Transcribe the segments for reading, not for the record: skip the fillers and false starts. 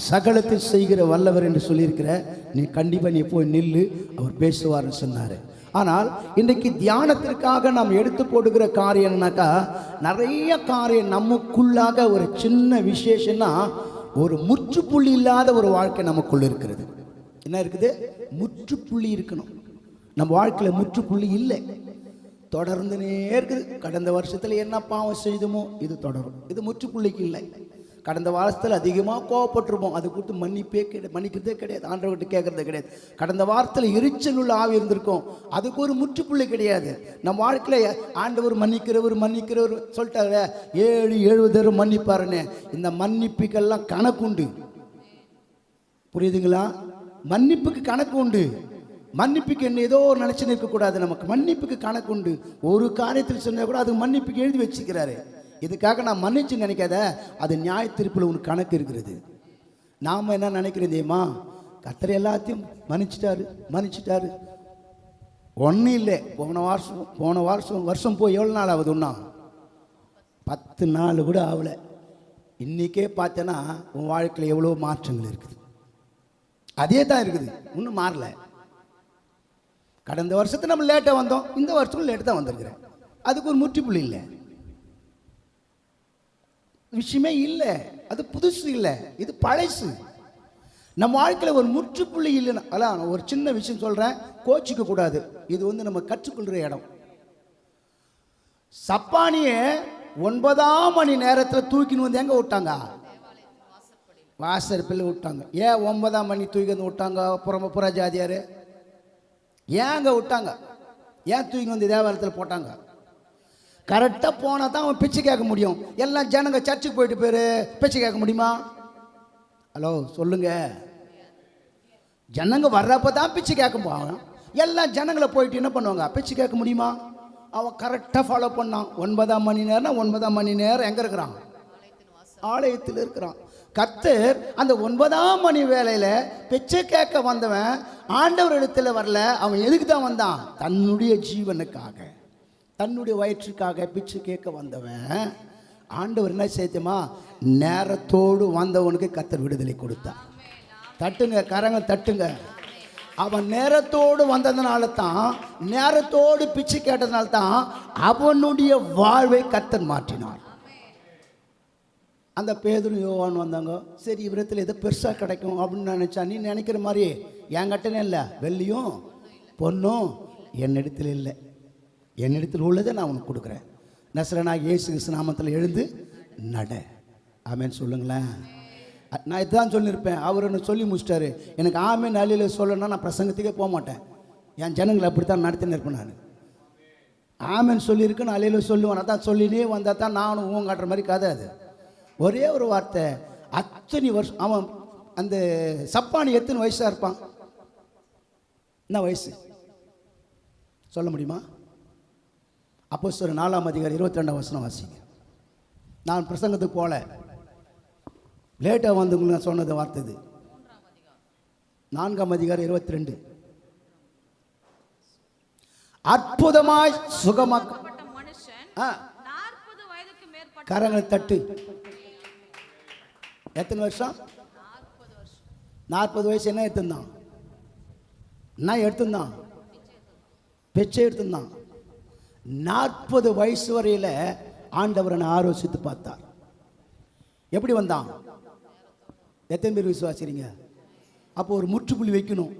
சகலத்தை செய்கிற வல்லவர் என்று சொல்லியிருக்கிற நீ கண்டிப்பாக நீ போய் நில்லு, அவர் பேசுவார்னு சொன்னார். ஆனால் இன்றைக்கு தியானத்திற்காக நாம் எடுத்து போடுகிற காரியம் என்னன்னாக்கா, நிறைய காரியம் நமக்குள்ளாக ஒரு சின்ன விசேஷம்னா ஒரு முற்றுப்புள்ளி இல்லாத ஒரு வாழ்க்கை நமக்குள்ள இருக்கிறது. என்ன இருக்குது? முற்றுப்புள்ளி இருக்கணும். நம்ம வாழ்க்கையில் முற்றுப்புள்ளி இல்லை, தொடர்ந்துனே இருக்குது. கடந்த வருஷத்தில் என்ன பாவம் செய்தோமோ இது தொடரும், இது முற்றுப்புள்ளிக்கு இல்லை. கடந்த வாரத்தில் அதிகமாக கோவப்பட்டிருப்போம், அது கொடுத்து மன்னிக்கிறதே கிடையாது, ஆண்டவர்கிட்ட கேட்கறதே கிடையாது. கடந்த வாரத்தில் எரிச்சல் உள்ள ஆவி இருந்திருக்கும், அதுக்கு ஒரு முற்றுப்புள்ளி கிடையாது. நம்ம வாழ்க்கையில் ஆண்டவர் மன்னிக்கிறவர் சொல்லிட்டாரு, 70 மன்னிப்பாருன்னு. இந்த மன்னிப்புக்கெல்லாம் கணக்கு உண்டு, புரியுதுங்களா? மன்னிப்புக்கு கணக்கு உண்டு. மன்னிப்புக்கு என்ன ஏதோ ஒரு நினச்சின்னு இருக்கக்கூடாது. நமக்கு மன்னிப்புக்கு கணக்கு உண்டு. ஒரு காரியத்தில் சொன்னால் கூட அது மன்னிப்புக்கு எழுதி வச்சுக்கிறாரு. இதுக்காக நான் மன்னிச்சு நினைக்காத, அது நியாய தீர்ப்பில் உனக்கு கணக்கு இருக்கிறது. நாம் என்ன நினைக்கிறோம் தெரியுமா? கர்த்தர் எல்லாத்தையும் மன்னிச்சிட்டாரு. ஒன்றும் இல்லை. போன வருஷம் போய் எவ்வளோ நாள் ஆகுது? ஒன்றா 10 நாள் கூட ஆகலை. இன்றைக்கே பார்த்தேன்னா உன் வாழ்க்கையில் எவ்வளோ மாற்றங்கள் இருக்குது. அதே தான் இருக்குது, இன்னும் மாறல. கடந்த வருஷத்தை நம்ம லேட்டாக வந்தோம், இந்த வருஷம் லேட்டு தான் வந்திருக்கிறேன். அதுக்கு ஒரு முற்றுப்புள்ளி இல்லை, விஷயமே இல்லை. அது புதுசு இல்லை, இது பழசு. நம்ம வாழ்க்கையில் ஒரு முற்றுப்புள்ளி இல்லைன்னா, அதான் ஒரு சின்ன விஷயம் சொல்கிறேன், கோச்சிக்க கூடாது. இது நம்ம கற்றுக்கொள்கிற இடம். சப்பானியை 9ஆம் மணி நேரத்தில் தூக்கின்னு வந்து எங்கே விட்டாங்க? வாசற்படியில் விட்டாங்க. ஏன் 9ஆம் மணி தூக்கி வந்து விட்டாங்க? புற ஜாதியார் ஏன் அங்கே விட்டாங்க? ஏன் தூக்கி வந்து தேவாலயத்தில் போட்டாங்க? கரெக்டாக போனால் தான் அவன் பிச்சை கேட்க முடியும். எல்லாம் ஜனங்க சர்ச்சுக்கு போயிட்டு போயிரு, பிச்சை கேட்க முடியுமா? ஹலோ சொல்லுங்க. ஜனங்க வர்றப்ப தான் பிச்சை கேட்க போவாங்க. எல்லாம் ஜனங்களை போயிட்டு என்ன பண்ணுவாங்க? பிச்சை கேட்க முடியுமா? அவன் கரெக்டாக ஃபாலோ பண்ணான். 9ஆம் மணி நேரம்னா 9ஆம் மணி நேரம் எங்கே இருக்கிறான்? ஆலயத்தில் இருக்கிறான். கர்த்தர் அந்த 9ஆம் மணி வேளையில் பிச்சை கேட்க வந்தவன் ஆண்டவர் இடத்துல வரல. அவன் எதுக்கு தான் வந்தான்? தன்னுடைய ஜீவனுக்காக, தன்னுடைய வயிற்றுக்காக பிச்சை கேட்க வந்தவன். ஆண்டவர் என்ன செய்யுமா? நேரத்தோடு வந்தவனுக்கு கர்த்தர் விடுதலை கொடுத்தான். தட்டுங்க, கரங்க தட்டுங்க. அவன் நேரத்தோடு வந்ததுனால தான், நேரத்தோடு பிச்சை கேட்டதுனால தான் அவனுடைய வாழ்வை கர்த்தர் மாற்றினார். அந்த பேதுரு யோவான் வந்தாங்க. சரி, இவரத்தில் எதோ பெருசாக கிடைக்கும் அப்படின்னு நினச்சா. நீ நினைக்கிற மாதிரி என்கிட்டனே இல்லை, வெள்ளியும் பொண்ணும் என்னிடத்தில் இல்லை, என்னிடத்தில் உள்ளதை நான் உனக்கு கொடுக்குறேன். நசரேயனாகிய இயேசு கிறிஸ்து நாமத்தில் எழுந்து நட. ஆமேன்னு சொல்லுங்களேன். நான் இதுதான் சொல்லியிருப்பேன். அவர் என்ன சொல்லி முடிச்சிட்டாரு. எனக்கு ஆமேன் அலையில் சொல்லணும்னா நான் பிரசங்கத்துக்கே போக மாட்டேன். என் ஜனங்களை அப்படித்தான் நடத்தின்னு இருப்பேன். நான் ஆமேன்னு சொல்லியிருக்கேன்னு அலையில் சொல்லுவேன். அதான் சொல்லினே வந்தால் தான் நானும் ஊன் காட்டுற மாதிரி கதை. அது ஒரே ஒரு வார்த்தை. அத்தனை வருஷம் அவன் அந்த சப்பானி எத்தனை வயசாக இருப்பான்? என்ன வயசு சொல்ல முடியுமா? அப்போஸ்தலர் 4ஆம் அதிகாரம் 22ஆம் வசனம் வாசிங்க. நான் பிரசங்கத்துக்கு போல, லேட்டாக வந்தவங்களுக்கு நான் சொன்னது வார்த்தை இது. 4ஆம் அதிகாரம் 22. அற்புதமாய் சுகமாக்கப்பட்ட மனுஷன் கரங்களை தட்டு. எத்தனை வருஷம்? 40 வயசு. என்ன எடுத்துருந்தான்? பிச்சை எடுத்துருந்தான். 40 வயசு வரையில் ஆண்டவரனை ஆலோசித்து பார்த்தார். எப்படி வந்தான்? எத்தனை பேர் விசுவாசிக்கிறீங்க? அப்போ ஒரு முற்றுப்புள்ளி வைக்கணும்.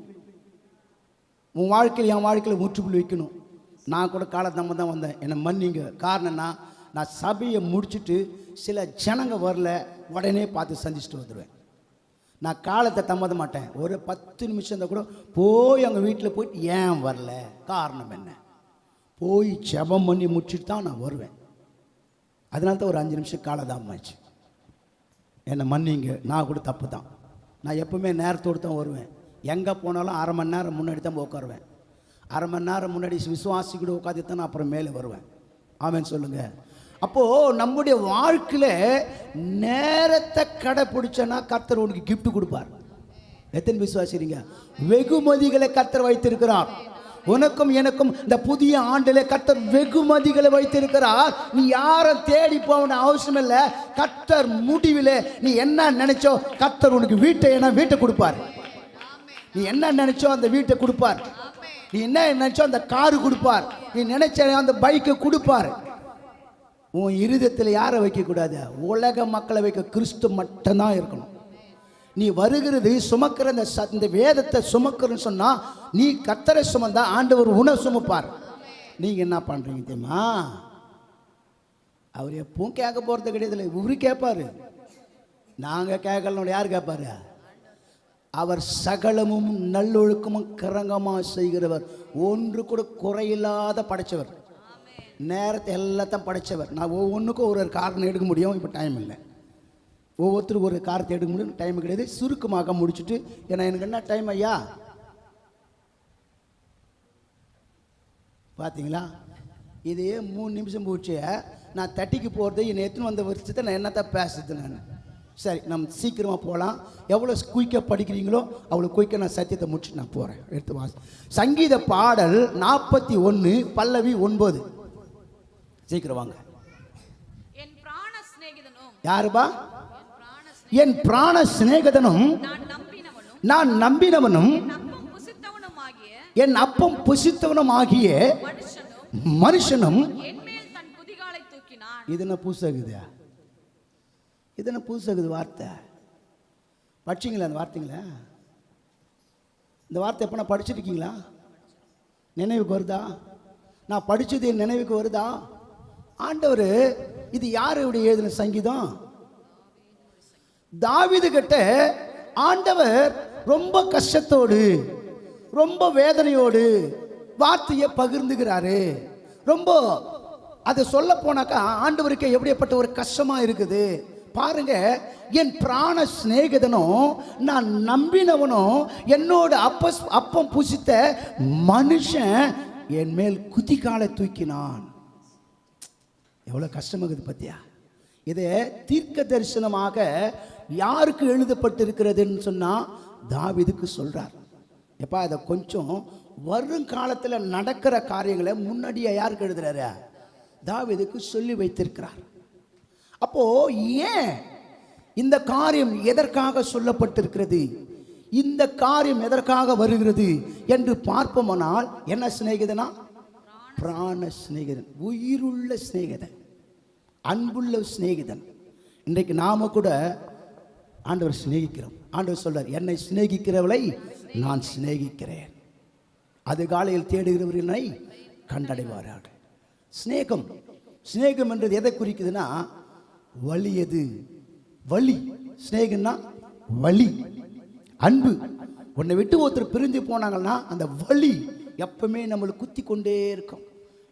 உன் வாழ்க்கையில் என் வாழ்க்கையில் முற்றுப்புள்ளி வைக்கணும். நான் கூட காலத்தம்ம தான் வந்தேன், என்னை மன்னிங்க. காரணம்னா நான் சபையை முடிச்சுட்டு சில ஜனங்க வரல, உடனே பார்த்து சந்திச்சுட்டு வந்துடுவேன். நான் காலத்தை தம்மத மாட்டேன். ஒரு 10 நிமிஷம் தான் கூட போய் அவங்க வீட்டில் போயிட்டு ஏன் வரல, காரணம் என்ன, போய் ஜெபம் பண்ணி முடிச்சுட்டு தான் நான் வருவேன். அதனால தான் ஒரு 5 நிமிஷம் காலதாமமாச்சு. என்னை மன்னிங்க, நான் கூட தப்பு தான். நான் எப்பவுமே நேரத்தோடு தான் வருவேன். எங்கே போனாலும் 1/2 மணி நேரம் முன்னாடி தான் உட்காருவேன். 1/2 மணி நேரம் முன்னாடி விசுவாசி கூட உட்காந்து தான் நான் அப்புறம் மேலே வருவேன். ஆமேன்னு சொல்லுங்கள். அப்போது நம்முடைய வாழ்க்கையில் நேரத்தை கடைப்பிடிச்சனா கர்த்தர் உனக்கு கிஃப்ட் கொடுப்பார். எத்தனை விசுவாசிக்கிறீங்க? வெகுமதிகளை கர்த்தர் வைத்திருக்கிறார். உனக்கும் எனக்கும் இந்த புதிய ஆண்டிலே கர்த்தர் வெகுமதிகளை வைத்திருக்கிறார். நீ யாரை தேடி போக அவசியம் இல்லை. கர்த்தர் முடிவிலே நீ என்ன நினைச்சோ கர்த்தர் உனக்கு வீட்டை கொடுப்பார். நீ என்ன நினைச்சோ அந்த வீட்டை கொடுப்பார். நீ என்ன நினைச்சோ அந்த காரு கொடுப்பார். நீ நினைச்ச அந்த பைக்கை கொடுப்பார். உன் இருதயத்தில் யாரை வைக்கக்கூடாது? உலக மக்களை வைக்க கிறிஸ்து மட்டும்தான் இருக்கணும். நீ வருகிறது சுமக்கிற இந்த வேதத்தை சுமக்கிறன்னு சொன்னா நீ கர்த்தரை சுமந்தா ஆண்டவர் உன்னை சுமப்பார். நீங்க என்ன பண்றீங்க தெரியுமா? அவர் எப்பவும் கேட்க போறது கிடையாது. இவரு கேட்பாரு. நாங்க கேட்கல. யார் கேட்பாரு? அவர் சகலமும் நல்லொழுக்கமும் கரங்கமா செய்கிறவர். ஒன்று கூட குறையில்லாத படைச்சவர். நேரத்தை எல்லாத்தையும் படைச்சவர். நான் ஒவ்வொன்றுக்கும் ஒரு காரணம் எடுக்க முடியும். இப்போ டைம் இல்லை. ஒவ்வொருத்தருக்கும் ஒரு காரணத்தை எடுக்க முடியும். டைம் கிடையாது. சுருக்கமாக முடிச்சுட்டு ஏன்னா எனக்கு என்ன டைம் ஐயா பார்த்தீங்களா? இதே 3 நிமிஷம் போச்சு. நான் தட்டிக்கு போகிறது என்னை எத்தனை வந்த வருஷத்தை நான் என்னத்தான் பேசுறது. நான் சரி நம்ம சீக்கிரமாக போகலாம். எவ்வளோ குயிக்காக படிக்கிறீங்களோ அவ்வளோ குயிக்காக நான் சத்தியத்தை முடிச்சுட்டு நான் போகிறேன். எடுத்து வாசி. சங்கீத பாடல் 41 பல்லவி 9. சீக்கிரம் வாங்க. யாருபா? என் பிராண சிநேகிதனும் நான் நம்பினவனும் என் அப்பம் புசித்தவனும் ஆகிய மனுஷனும் இது என்ன புதுசாகுது? இது என்ன புதுசாகுது வார்த்தை? படிச்சிங்களா அந்த வார்த்தைங்களா? இந்த வார்த்தை எப்போ நான் படிச்சிருக்கீங்களா? நினைவுக்கு வருதா? நான் படித்தது என் நினைவுக்கு வருதா? ஆண்டவர் இது யாருடைய எழுதின சங்கீதம்? தாவீது கிட்ட ஆண்டவர் ரொம்ப கஷ்டத்தோடு ரொம்ப வேதனையோடு வார்த்தையை பகிர்ந்துகிறாரு. ரொம்ப அதை சொல்ல போனாக்கா ஆண்டவருக்கு எப்படிப்பட்ட ஒரு கஷ்டமா இருக்குது பாருங்க. என் பிராண சிநேகிதனும் நான் நம்பினவனும் என்னோட அப்பம் புசித்த மனுஷன் என் மேல் குதிகாலை தூக்கினான். எவ்வளவு கஷ்டமாகுது பத்தியா? இதை தீர்க்க தரிசனமாக யாருக்கு எழுதப்பட்டிருக்கிறதுன்னு சொன்னா தாவீதுக்கு சொல்றார். எப்பா அதை கொஞ்சம் வருங்காலத்தில் நடக்கிற காரியங்களை முன்னாடியே யாருக்கு எழுதுறாரு? தாவீதுக்கு சொல்லி வைத்திருக்கிறார். அப்போ ஏன் இந்த காரியம் எதற்காக சொல்லப்பட்டிருக்கிறது, இந்த காரியம் எதற்காக வருகிறது என்று பார்ப்போமானால் என்ன சிநேகிதனா? பிராண சிநேகிதன், உயிருள்ள சிநேகிதன், அன்புள்ள சிநேகிதன். இன்றைக்கு நாம கூட ஆண்டவர் சிநேகிக்கிறோம். ஆண்டவர் சொல்றார், என்னை சிநேகிக்கிறவளை நான் சிநேகிக்கிறேன். அதிகாலையில் தேடுகிறவர்களை கண்டடைவார்கள். சிநேகம், சிநேகம் என்றது எதை குறிக்குதுன்னா வலி. எது வலி? சிநேகம்னா வலி, அன்பு. உன்னை விட்டு ஒருத்தர் பிரிஞ்சு போனாங்கன்னா அந்த வலி எப்பவுமே நம்மளை குத்தி கொண்டே இருக்கும்.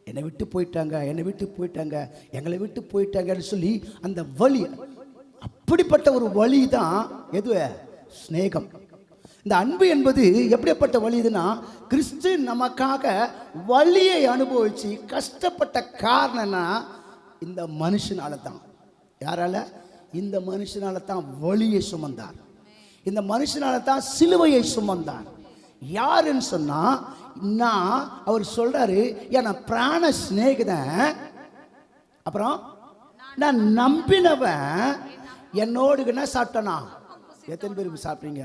என்னை விட்டு போயிட்டாங்க, என்னை விட்டு போயிட்டாங்க, எங்களை விட்டு போயிட்டாங்கன்னு சொல்லி அந்த வலி, அப்படிப்பட்ட ஒரு வலி தான் எது? சிநேகம். இந்த அன்பு என்பது எப்படிப்பட்ட வலிதுன்னா கிறிஸ்து நமக்காக வலியை அனுபவிச்சு கஷ்டப்பட்ட காரணம்னா இந்த மனுஷனால தான். யாரால? இந்த மனுஷனால தான் வலியை சுமந்தார். இந்த மனுஷனால தான் சிலுவையை சுமந்தார். யாருன்னு சொன்னா நான் அவர் சொல்றாரு, என பிராண சிநேகிதன், அப்புறம் நான் நம்பினவன் என்னோடு என்ன சாப்பிட்டனா? எத்தனை பேருக்கு சாப்பிட்றீங்க?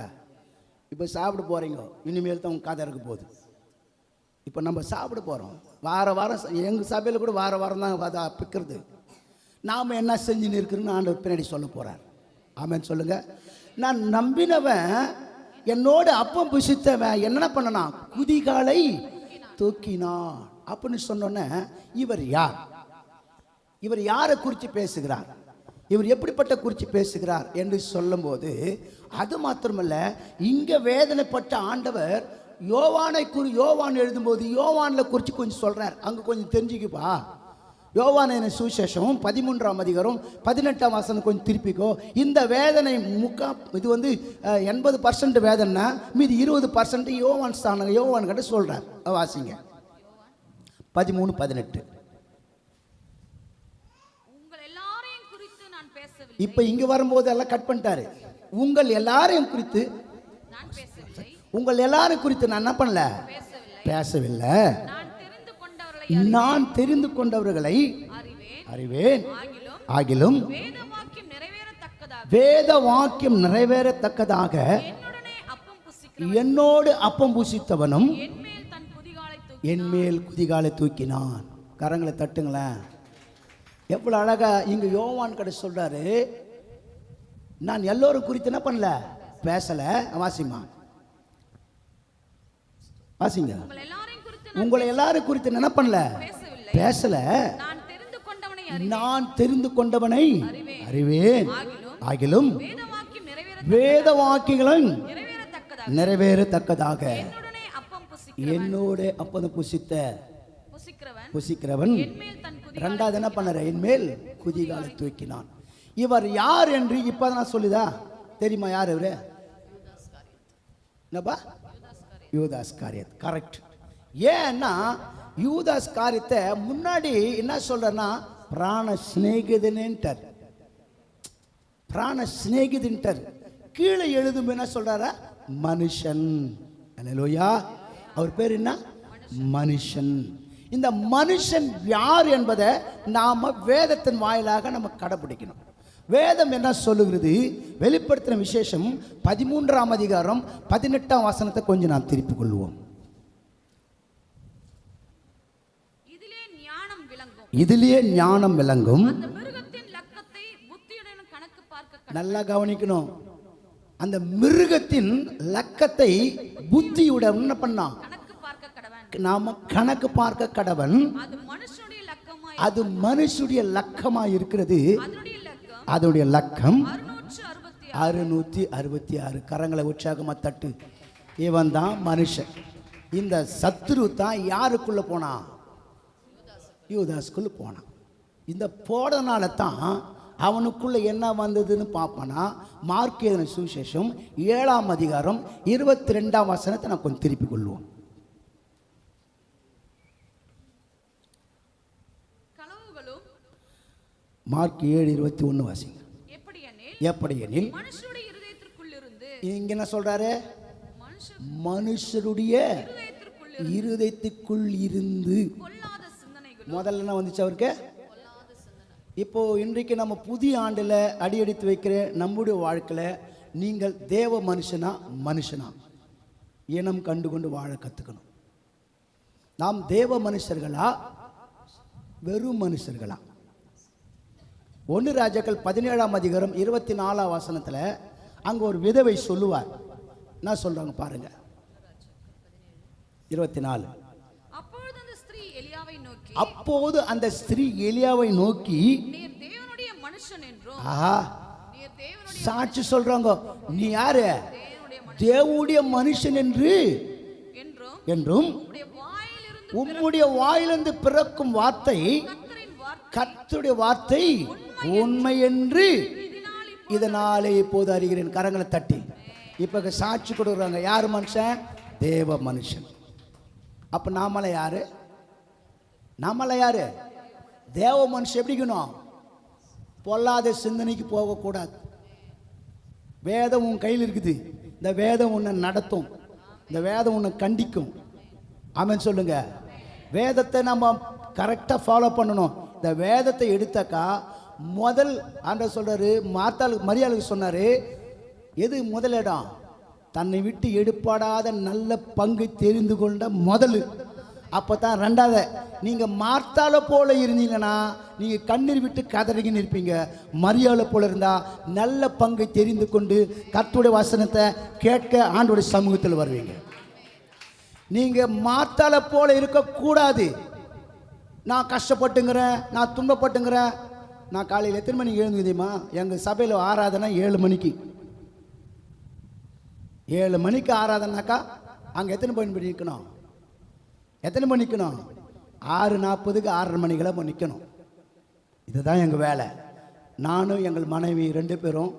இப்போ சாப்பிட போறீங்க. இனிமேல் தான் உங்க கதை இருக்க போகுது. இப்போ நம்ம சாப்பிட போறோம். வார வாரம் எங்கள் சபையில் கூட வார வாரம் தான் அதை பிக்கிறது. நாம் என்ன செஞ்சுன்னு இருக்குன்னு ஆண்டவர் பின்னாடி சொல்ல போறார். ஆமென் சொல்லுங்க. நான் நம்பினவன் என்னோட அப்பம் புசித்தவன் என்ன பண்ணனா? குதிகாலை தூக்கினான் அப்படின்னு சொன்னோன்னே இவர் யார்? இவர் யாரை குறித்து பேசுகிறார்? இவர் எப்படிப்பட்ட குறித்து பேசுகிறார் என்று சொல்லும்போது அது மாத்திரமல்ல, இங்க வேதனைப்பட்ட ஆண்டவர் யோவான் எழுதும்போது யோவானில் குறித்து கொஞ்சம் சொல்றார். அங்க கொஞ்சம் தெரிஞ்சுக்குப்பா. யோவானின் சுவிசேஷம் 13ஆம் அதிகாரம் 18ஆம் வசனம் கொஞ்சம் திருப்பிக்கோ. இந்த வேதனை இது 80% வேதனை, மீது 20% யோவான் ஸ்தானம் யோவான் கிட்ட சொல்றார். வாசிங்க 13:18. இப்ப இங்க வரும்போது எல்லாம் கட் பண்ணிட்டாரு. உங்கள் எல்லாரையும் குறித்து நான் என்ன பண்ணல? பேசவில்லை. நான் தெரிந்து கொண்டவர்களை அறிவேன். ஆகிலும் வேத வாக்கியம் நிறைவேறத்தக்கதாக என்னோடு அப்பம் புசித்தவனும் என் மேல் குதிகாலை தூக்கினான். கரங்களை தட்டுங்களேன். எவ்வளவு அழகா இங்க யோவான் கடை சொல்றாரு, நான் எல்லோரும் குறித்து என்ன பண்ணல, பேசல. வாசிமா வாசிங்க. உங்களை எல்லாரும் குறித்து என்ன பண்ணல, பேசல. நான் தெரிந்து கொண்டவனை அறிவேன். ஆகிலும் வேத வாக்கியங்களும் நிறைவேறத்தக்கதாக என்னோட அப்பம் புசிக்கிறவன் இரண்டாவது என்ன பண்ணற, என் மேல் குதிகாலை தூக்கினான். இவர் யார் என்று இப்பதான் சொல்லுதா தெரியுமா? யார் இவரு? என்னப்பா? யூதாஸ் காரியத். கரெக்ட். ஏன்னா யூதாஸ் காரியத்தை முன்னாடி என்ன சொல்றன்னா பிராண சிநேகிதன்ட்டார். பிராண சிநேகிதன்ட்டார். கீழே எழுதும் என்ன சொல்றாரா, மனுஷன். அல்லேலூயா. அவர் பேர் என்ன? மனுஷன். இந்த மனுஷன் யார் என்பதை நாம வேதத்தின் வாயிலாக நம்ம கடைபிடிக்கணும். வேதம் என்ன சொல்லுகிறது? வெளிப்படுத்தின விசேஷம் 13ஆம் அதிகாரம் 18ஆம் வசனத்தை கொஞ்சம் நாம் திருப்பிக் கொள்வோம். இதிலே ஞானம் விளங்கும். நல்லா கவனிக்கணும். அந்த மிருகத்தின் லக்கத்தை புத்தியுடன் என்ன பண்ணா, நாம கணக்கு பார்க்க கடவன். அது மனுஷனுடைய லக்கமா இருக்கிறது. அதனுடைய லக்கம் 666. கரங்களை உற்சாகமா தட்டு. இவன் தான் மனுஷன். இந்த சத்துரு தான் யாருக்குள்ள போனா, யூதாஸ்குள்ள போனான். இந்த போடனால தான் அவனுக்குள்ள என்ன வந்ததுன்னு பார்ப்பனா, மார்க் எழுதின சுவிசேஷம் 7ஆம் அதிகாரம் 22ஆம் வசனத்தை நான் கொஞ்சம் திருப்பிக் கொள்வோம். மார்க் 7:21 வாசிங்க. எப்படியெனில் இங்க என்ன சொல்றாரு? மனுஷருடைய இருதயத்துக்குள் இருந்து. முதல்ல என்ன வந்துச்சு அவருக்கு? இப்போ இன்றைக்கு நம்ம புதிய ஆண்டுல அடியெடுத்து வைக்கிற நம்முடைய வாழ்க்கையில் நீங்கள் தேவ மனுஷனா இனம் கண்டு கொண்டு வாழ கற்றுக்கணும். நாம் தேவ மனுஷர்களா வெறும் மனுஷர்களா? 1 ராஜாக்கள் 17ஆம் அதிகாரம் 24ஆம் வசனத்தில் அங்கே ஒரு விதவை சொல்லுவார். என்ன சொல்றாங்க பாருங்க. 24. அப்போது அந்த ஸ்திரீ எலியாவை நோக்கி, சாட்சி சொல்றாங்க, நீ யாரு? தேவனுடைய மனுஷன் என்றும் உம்முடைய வாயிலிருந்து பிறக்கும் வார்த்தை கர்த்தருடைய வார்த்தை உண்மை என்று இதனாலே இப்போது அறிகிறேன். கரங்களை தட்டி இப்ப சாட்சி கொடுக்குறாங்க. யார் மனுஷன்? தேவ மனுஷன். அப்ப நாமள யாரு? தேவ மனுஷன். எப்படிக்கணும்? பொல்லாத சிந்தனைக்கு போகக்கூடாது. வேதம் உன் கையில் இருக்குது. இந்த வேதம் உன்னை நடத்தும். இந்த வேதம் உன்னை கண்டிக்கும். ஆமென் சொல்லுங்க. வேதத்தை நம்ம கரெக்டாக ஃபாலோ பண்ணணும். இந்த வேதத்தை எடுத்தாக்கா முதல் ஆண்டவர் சொல்றாரு, மரியாளுக்கு சொன்னாரு, எது முதலிடம்? தன்னை விட்டு எடுப்பாடாத நல்ல பங்கு தெரிந்து கொண்ட முதல். அப்பதான் ரெண்டாவது, நீங்க மார்த்தால போல இருந்தீங்கன்னா நீங்க கண்ணீர் விட்டு கதறிக்கின்னு இருப்பீங்க. மரியாதை போல இருந்தா நல்ல பங்கை தெரிந்து கொண்டு கர்த்தருடைய வசனத்தை கேட்க ஆண்டவருடைய சமூகத்தில் வருவீங்க. நீங்க மார்த்தால போல இருக்கக்கூடாது. நான் கஷ்டப்பட்டுங்கிறேன், நான் துன்பப்பட்டுங்கிறேன். நான் காலையில் எத்தனை மணிக்கு எழுந்து தெரியுமா? எங்கள் சபையில் ஆராதனை 7 மணிக்கு. 7 மணிக்கு ஆராதனாக்கா அங்கே எத்தனை மணி நிற்கணும்? 6:40க்கு 6:30 மணிக்கெல்லாம் நிற்கணும். இதுதான் எங்கள் வேலை. நானும் எங்கள் மனைவி 2 பேரும்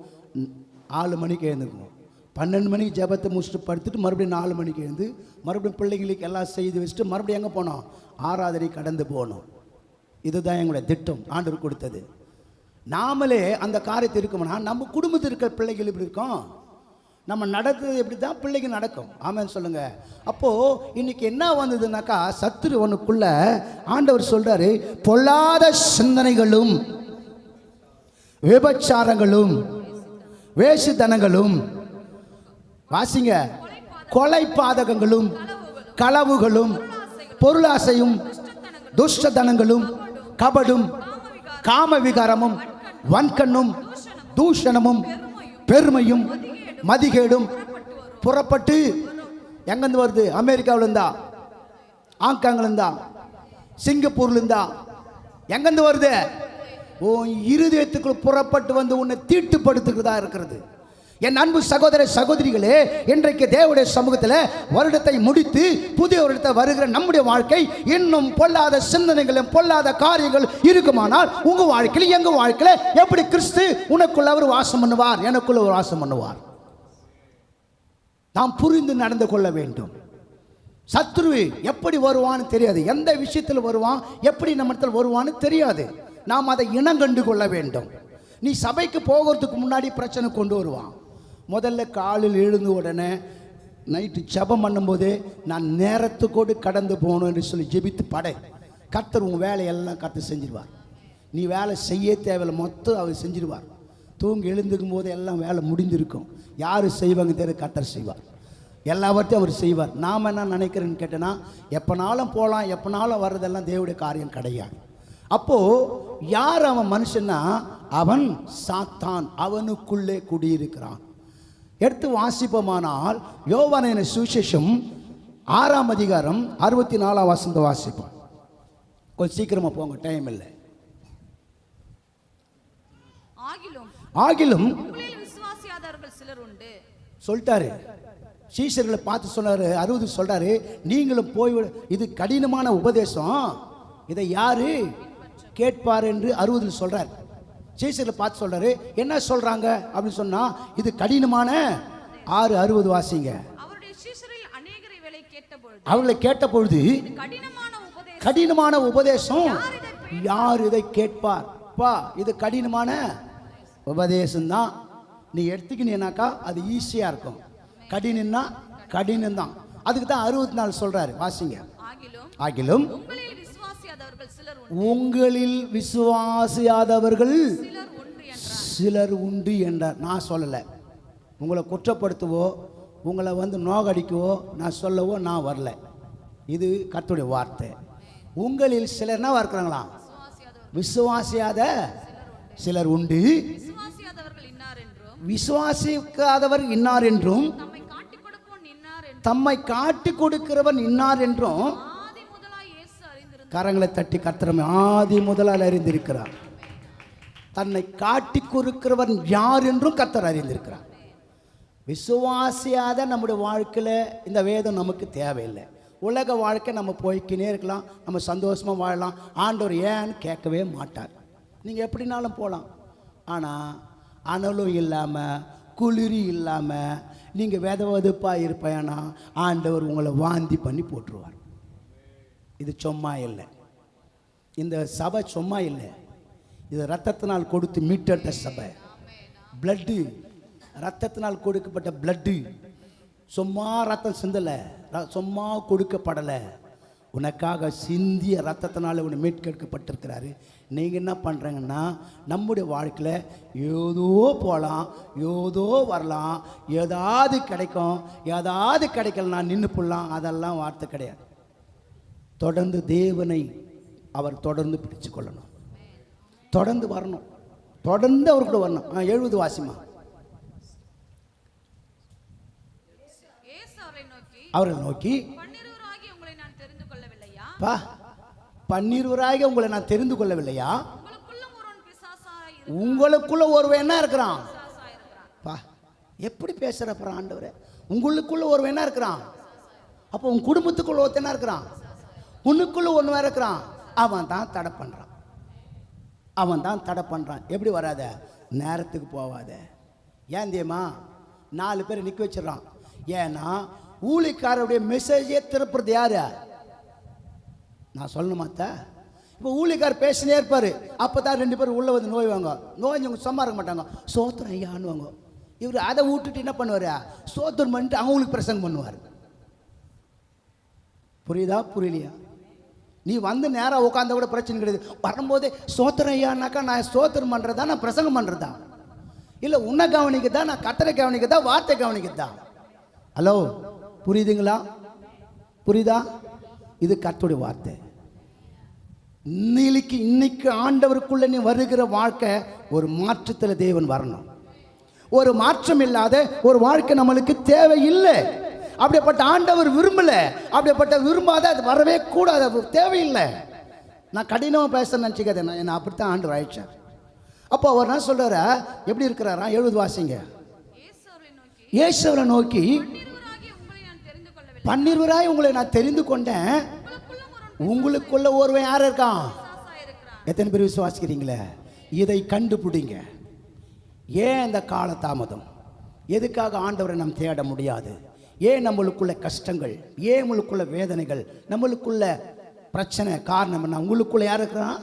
4 மணிக்கு எழுந்துக்குவோம். 12 மணிக்கு ஜெபத்தை முடிச்சுட்டு படுத்துட்டு மறுபடியும் 4 மணிக்கு எழுந்து மறுபடியும் பிள்ளைங்களுக்கு எல்லாம் செய்து வச்சுட்டு மறுபடியும் எங்கே போனோம்? ஆராதனை கடந்து போகணும். இதுதான் எங்களுடைய திட்டம், ஆண்டவர் கொடுத்தது. நாமளே அந்த காரியத்தை இருக்கோம்னா நம்ம குடும்பத்தில் இருக்கிற பிள்ளைகள் இப்படி இருக்கோம். நம்ம நடக்கிறது எப்படி தான் பிள்ளைக்கு நடக்கும். ஆமென் சொல்லுங்க. அப்போது இன்னைக்கு என்ன வந்ததுனாக்கா, சத்துரு ஒன்றுக்குள்ள ஆண்டவர் சொல்கிறாரு, பொல்லாத சிந்தனைகளும் விபச்சாரங்களும் வேசித்தனங்களும், வாசிங்க, கொலை பாதகங்களும் களவுகளும் பொருளாசையும் துஷ்டத்தனங்களும் கபடும் காம விகாரமும் வன்கண்ணும் தூஷணமும் பெருமையும் மதிகேடும் புறப்பட்டு எங்கேருந்து வருது? அமெரிக்காவில் இருந்தா, ஹாங்காங்ல இருந்தா, சிங்கப்பூர்ல இருந்தா, எங்கேருந்து வருது? உன் இருதயத்துக்குள் புறப்பட்டு வந்து உன்னை தீட்டுப்படுத்துகிறதா இருக்கிறது. என் அன்பு சகோதர சகோதரிகளே, இன்றைக்கு தேவனுடைய சமூகத்தில் வருடத்தை முடித்து புதிய வருடத்தை வருகிற நம்முடைய வாழ்க்கை இன்னும் பொல்லாத சிந்தனைகளும் பொல்லாத காரியங்கள் இருக்குமானால், உங்க வாழ்க்கையில் எங்க வாழ்க்கையில் எப்படி கிறிஸ்து உனக்குள்ள அவர் வாசம் பண்ணுவார், எனக்குள்ள ஒரு வாசம் பண்ணுவார். நாம் புரிந்து நடந்து கொள்ள வேண்டும். சத்ரு எப்படி வருவான்னு தெரியாது, எந்த விஷயத்தில் வருவான், எப்படி நம்மிடத்தில் வருவான்னு தெரியாது. நாம் அதை இனங்கண்டு கொள்ள வேண்டும். நீ சபைக்கு போகிறதுக்கு முன்னாடி பிரச்சனை கொண்டு வருவான். முதல்ல காலில் எழுந்த உடனே நைட்டு ஜெபம் பண்ணும்போது, நான் நேரத்துக்கோடு கடந்து போகணும் என்று சொல்லி ஜெபித்து படை. கர்த்தர் உன் வேலையெல்லாம் கர்த்தர் செஞ்சிருவார். நீ வேலை செய்ய தேவையில்லை, மொத்தம் அவர் செஞ்சிருவார். தூங்கி எழுந்துக்கும் போது எல்லாம் வேலை முடிஞ்சிருக்கும். யார் செய்வாங்க தெரியும்? கர்த்தர் செய்வார். எல்லாவற்றையும் அவர் செய்வார். நாம் என்ன நினைக்கிறேன்னு கேட்டேன்னா, எப்போனாலும் போகலாம், எப்போனாலும் வர்றதெல்லாம் தேவனுடைய காரியம் கிடையாது. அப்போது யார் அவன் மனுஷன்னா, அவன் சாத்தான், அவனுக்குள்ளே குடியிருக்கிறான். எடுத்து வாசிப்போமானால் யோவானின் சுவிசேஷம் 6ஆம் அதிகாரம் 64ஆம் வசனத்தை வாசிப்போம். கொஞ்சம் சீக்கிரமா போங்க, டைம் இல்லை. ஆகிலும் சிலர் உண்டு சொல்லிட்டாரு. சீஷர்களை பார்த்து சொன்னாரு, 60 சொல்றாரு, நீங்களும் போய், இது கடினமான உபதேசம், இதை யாரு கேட்பார் என்று 60 சொல்றாரு. சீஷர்களை பார்த்து சொல்றாரு, என்ன சொல்றாங்க அப்படின்னு சொன்னா, இது கடினமான 6:60 வாசிங்க. அவர்களை கேட்ட பொழுது, கடினமான உபதேசம் யார் இதை கேட்பார்? பா, இது கடினமான உபதேசம் தான். நீ எடுத்துக்கினீனாக்கா அது ஈஸியா இருக்கும். கடினம்னா கடினம் தான். அதுக்கு தான் 64 சொல்றாரு. வாசிங்க. ஆகிலும் உங்களில் விசுவாசியாதவர்கள் சிலர் உண்டு என்றார். நான் சொல்லலை. உங்களை குற்றப்படுத்தவோ உங்களை வந்து நோகடிக்கவோ நான் சொல்லவோ நான் வரல. இது கர்த்தருடைய வார்த்தை. உங்களில் சிலர் என்ன இருக்கிறாங்களா? விசுவாசியாத சிலர் உண்டு, விசுவாசிக்காதவர் இன்னார் என்றும், தம்மை காட்டி கொடுக்கிறவன் இன்னார் என்றும் கரங்களை தட்டி கர்த்தர் ஆதி முதலால் அறிந்திருக்கிறார். தன்னை காட்டி கொடுக்கிறவன் யார் என்றும் கர்த்தர் அறிந்திருக்கிறார். விசுவாசியாத நம்முடைய வாழ்க்கையில் இந்த வேதம் நமக்கு தேவையில்லை. உலக வாழ்க்கை நம்ம போய்க்கினே இருக்கலாம், நம்ம சந்தோஷமாக வாழலாம். ஆண்டவர் ஏன்னு கேட்கவே மாட்டார். நீங்கள் எப்படினாலும் போகலாம். ஆனால் அனலும் இல்லாமல் குளிரி இல்லாமல் நீங்கள் வெதவெதுப்பாக இருப்பேன்னா ஆண்டவர் உங்களை வாந்தி பண்ணி போட்டுருவார். இது சும்மா இல்லை. இந்த சபை சும்மா இல்லை. இது ரத்தத்தினால் கொடுத்து மீட்டெடுத்த சபை. பிளட்டு, ரத்தத்தினால் கொடுக்கப்பட்ட பிளட்டு. சும்மா ரத்தம் சிந்தலை, சும்மா கொடுக்கப்படலை. உனக்காக சிந்திய ரத்தத்தினால் உன்னை மீட்கெடுக்கப்பட்டிருக்கிறாரு. நீங்கள் என்ன பண்ணுறீங்கன்னா, நம்முடைய வாழ்க்கையில் ஏதோ போகலாம், ஏதோ வரலாம், ஏதாவது கிடைக்கும், ஏதாவது கிடைக்கலனா நின்று போடலாம். அதெல்லாம் வார்த்தை கிடையாது. தொடர்ந்து தேவனை அவர் தொடர்ந்து பிடிச்சு கொள்ளணும், தொடர்ந்து வரணும், தொடர்ந்து அவர் கூட வரணும். 70 வாசிமா. அவர்கள் நோக்கி, பா, 12 உங்களை நான் தெரிந்து கொள்ளவில்லையா? உங்களுக்குள்ள ஒருவன் என்ன இருக்கிறான்? பா, எப்படி பேசுறப்ப ஆண்டவரே? உங்களுக்குள்ள ஒருவன் என்ன இருக்கிறான்? அப்போ உன் குடும்பத்துக்குள்ள ஒருத்தன் என்ன இருக்கிறான்? உனக்குள்ள ஒன்று வேற இருக்கிறான். அவன் தான் தடை பண்ணுறான், அவன் தான் தடை பண்ணுறான். எப்படி வராத? நேரத்துக்கு போவாத. ஏன் தெரியுமா? 4 பேர் நிற்க வச்சிடறான். ஏன்னா ஊழிக்காரருடைய மெசேஜே திருப்புறது யாரு? நான் சொல்லணுமாத்த? இப்போ ஊழிக்கார் பேசினே இருப்பார். அப்போ தான் 2 பேர் உள்ளே வந்து நோய்வாங்க. நோய்ஞ்சவங்க சும்மா இருக்க மாட்டாங்க. சோத்திரம் ஐயான்னுவாங்க. இவர் அதை விட்டுட்டு என்ன பண்ணுவார்? ஸ்தோத்திரம் பண்ணிட்டு அவங்களுக்கு பிரசங்கம் பண்ணுவார். புரியுதா புரியலையா? நீ வந்து நேராக உட்காந்த கூட பிரச்சனை கிடையாது. வரும்போதே ஸ்தோத்திரம் ஐயானாக்கா நான் ஸ்தோத்திரம் பண்ணுறதா, நான் பிரசங்கம் பண்ணுறதா, இல்லை உன்னை கவனிக்கதா, நான் கத்தரை கவனிக்கதா, வார்த்தை கவனிக்கதா? ஹலோ, புரியுதுங்களா? புரியுதா? இது கர்த்தருடைய வார்த்தை. இன்னைக்கு ஆண்டவருக்குள்ள நீ வருகிற வாழ்க்கை ஒரு மாற்றத்தில் தேவன் வரணும். ஒரு மாற்றம் இல்லாத ஒரு வாழ்க்கை நம்மளுக்கு தேவையில்லை. அப்படிப்பட்ட ஆண்டவர் விரும்பல, அப்படிப்பட்ட விரும்பாத அது வரவே கூடாது, அது தேவையில்லை. நான் கடினமாக பேச நினச்சிக்காத, என்ன அப்படித்தான் ஆண்டவர் ஆயிடுச்சார். அப்போ அவர் என்ன சொல்றாரு? எப்படி இருக்கிறாரா? 70 வாசிங்க. இயேசுவை நோக்கி பன்னிருவராய் உங்களை நான் தெரிந்து கொண்டேன், உங்களுக்குள்ள ஒருவன் யார் இருக்கான்? எத்தனை பேர் விசுவாசிக்கிறீங்களே? இதை கண்டுபிடிங்க. ஏன் இந்த கால தாமதம்? எதுக்காக ஆண்டவரை நாம் தேட முடியாது? ஏன் நம்மளுக்குள்ள கஷ்டங்கள்? ஏன் நம்மளுக்குள்ள வேதனைகள்? நம்மளுக்குள்ள பிரச்சனை காரணம் என்ன? உங்களுக்குள்ள யார் இருக்கிறான்?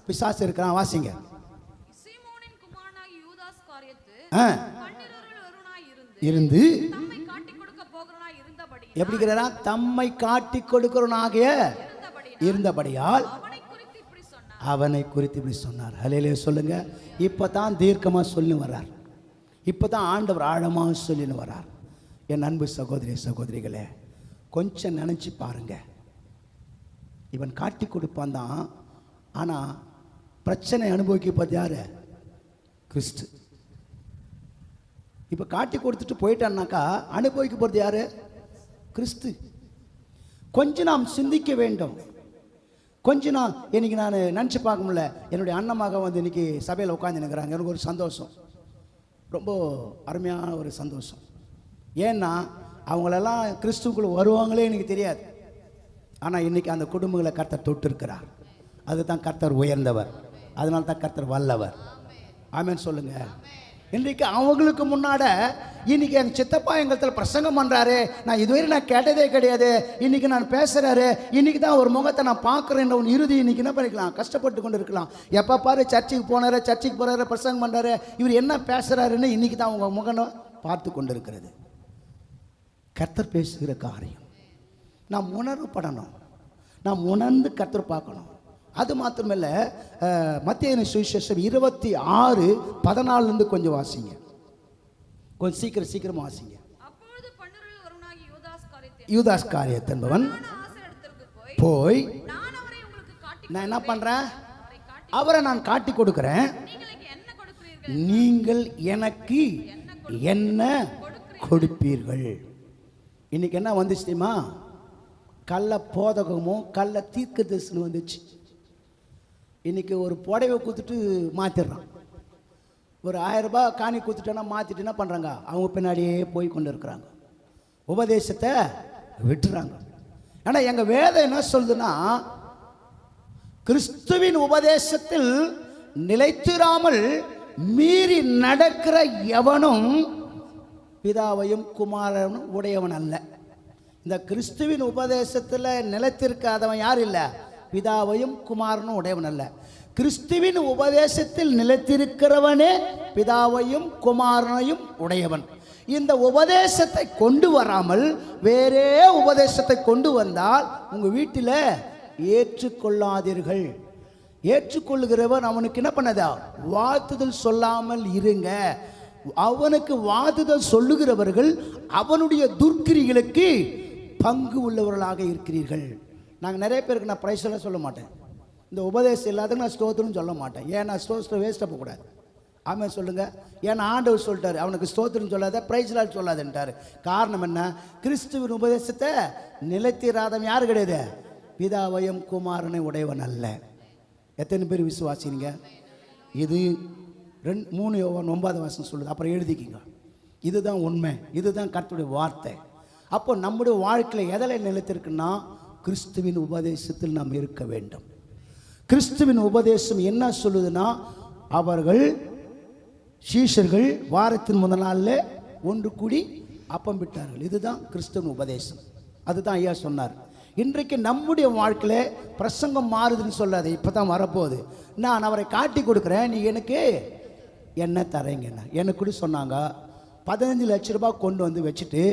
பிசாசு இருக்கிறான். வாசிங்க. இருந்து எப்படி இருக்கிறா? தம்மை காட்டி கொடுக்கிறவனாகிய இருந்தபடியால் அவனை குறித்து இப்படி சொன்னார். ஹல்லேலூயா சொல்லுங்க. இப்பதான் தீர்க்கமா சொல்லி வர்றார். இப்பதான் ஆண்டவர் ஆழமாக சொல்லின்னு வர்றார். என் அன்பு சகோதரி சகோதரிகளே, கொஞ்சம் நினைச்சு பாருங்க. இவன் காட்டி கொடுப்பான் தான், ஆனா பிரச்சனை அனுபவிக்கப்பது யாரு? கிறிஸ்து. இப்ப காட்டி கொடுத்துட்டு போயிட்டான்னாக்கா அனுபவிக்க போறது யாரு? கிறிஸ்து. கொஞ்சம் நாம் சிந்திக்க வேண்டும். கொஞ்சம் இன்னைக்கு நான் நினச்சி பார்க்க முடியல. என்னுடைய அண்ணமாக வந்து இன்னைக்கு சபையில் உட்காந்து நிற்கிறாங்க. எனக்கு ஒரு சந்தோஷம், ரொம்ப அருமையான ஒரு சந்தோஷம். ஏன்னா அவங்களெல்லாம் கிறிஸ்துக்குள்ள வருவாங்களே எனக்கு தெரியாது. ஆனால் இன்னைக்கு அந்த குடும்பங்களை கர்த்தர் தொட்டு இருக்கிறார். அதுதான் கர்த்தர் உயர்ந்தவர், அதனால தான் கர்த்தர் வல்லவர். ஆமென் சொல்லுங்க. இன்றைக்கு அவங்களுக்கு முன்னாட இன்னைக்கு எங்கள் சித்தப்பா எங்கள் பிரசங்கம் பண்ணுறாரு, நான் இதுவரை நான் கேட்டதே கிடையாது, இன்னைக்கு நான் பேசுகிறாரு, இன்னைக்கு தான் ஒரு முகத்தை நான் பார்க்குறேன்ற ஒரு இறுதி இன்னைக்கு என்ன பண்ணிக்கலாம்? கஷ்டப்பட்டு கொண்டு இருக்கலாம். எப்போ பாரு சர்ச்சுக்கு போனாரு, சர்ச்சுக்கு போகிறாரு, பிரசங்கம் பண்ணுறாரு, இவர் என்ன பேசுகிறாருன்னு இன்னைக்கு தான் அவங்க முகனை பார்த்து கொண்டு இருக்கிறது. கர்த்தர் பேசுகிற காரியம் நாம் உணர்வுப்படணும், நாம் உணர்ந்து கர்த்தர் பார்க்கணும். அது மாத்திரமில்ல, மத்தேயு சுவிசேஷம் 26:14 கொஞ்சம் வாசிங்க. கொஞ்சம் சீக்கிரமா வாசிங்க. யூதாஸ் காரியத் என்பவன் போய், நான் என்ன பண்றேன்? அவரை நான் காட்டி கொடுக்கிறேன், நீங்கள் எனக்கு என்ன கொடுப்பீர்கள்? இன்னைக்கு என்ன வந்துச்சு தெரியுமா? கள்ள போதகமும் கள்ள தீர்க்க தரிசனம் வந்துச்சு. இன்னைக்கு ஒரு புடவை கொடுத்துட்டு மாற்றிடுறான். ஒரு 1000 ரூபாய் காணி கொடுத்துட்டோன்னா மாற்றிட்டு என்ன பண்ணுறாங்க? அவங்க பின்னாடியே போய் கொண்டு இருக்கிறாங்க. உபதேசத்தை விட்டுறாங்க. ஆனால் எங்கள் வேதம் என்ன சொல்லுதுன்னா, கிறிஸ்துவின் உபதேசத்தில் நிலைத்திராமல் மீறி நடக்கிற எவனும் பிதாவையும் குமாரனும் உடையவன் அல்ல. இந்த கிறிஸ்துவின் உபதேசத்தில் நிலைத்திருக்காதவன் யார்? இல்லை, பிதாவையும் குமாரனும் உடையவன் அல்ல. கிறிஸ்துவின் உபதேசத்தில் நிலைத்திருக்கிறவனே பிதாவையும் குமாரனையும் உடையவன். இந்த உபதேசத்தை கொண்டு வராமல் வேறே உபதேசத்தை கொண்டு வந்தால் உங்கள் வீட்டில் ஏற்றுக்கொள்ளாதீர்கள். ஏற்றுக்கொள்ளுகிறவன் அவனுக்கு என்ன பண்ணதா? வாழ்த்துதல் சொல்லாமல் இருங்க. அவனுக்கு வாழ்த்துதல் சொல்லுகிறவர்கள் அவனுடைய துர்க்கிரிகளுக்கு பங்கு உள்ளவர்களாக இருக்கிறீர்கள். நாங்கள் நிறைய பேருக்கு நான் பிரைஸ்லாம் சொல்ல மாட்டேன். இந்த உபதேசம் இல்லாத நான் ஸ்தோத்திரம் சொல்ல மாட்டேன். ஏன்னா ஸ்தோத்திரம் வேஸ்ட்டாக போகக்கூடாது. ஆமாம் சொல்லுங்க. ஏன்னா ஆண்டவர் சொல்லிட்டாரு, அவனுக்கு ஸ்தோத்திரம் சொல்லாத, பிரைஸ்லாம் சொல்லாதுன்ட்டார். காரணம் என்ன? கிறிஸ்துவின் உபதேசத்தை நிலைத்திராதவன் யார் கிடையாது? பிதாவையும் குமாரனை உடையவன் அல்ல. எத்தனை பேர் விசுவாசிங்க? இது 3 யோவான் 9 சொல்லுது. அப்புறம் எழுதிக்கிங்க. இதுதான் உண்மை, இதுதான் கர்த்தருடைய வார்த்தை. அப்போ நம்முடைய வாழ்க்கையில் எதில் நிலைத்திருக்குன்னா, கிறிஸ்துவின் உபதேசத்தில் நாம் இருக்க வேண்டும். கிறிஸ்துவின் உபதேசம் என்ன சொல்லுதுன்னா, அவர்கள் சீஷர்கள் வாரத்தின் முதல் நாளில் ஒன்று கூடி அப்பம் விட்டார்கள். இதுதான் கிறிஸ்துவின் உபதேசம். அதுதான் ஐயா சொன்னார். இன்றைக்கு நம்முடைய வாழ்க்கையில் பிரசங்கம் மாறுதுன்னு சொல்லாது. இப்போ தான் வரப்போகுது. நான் அவரை காட்டி கொடுக்குறேன், நீ எனக்கு என்ன தரீங்கண்ணா எனக்கு கூட சொன்னாங்க. 15 லட்ச ரூபாய் கொண்டு வந்து வச்சுட்டு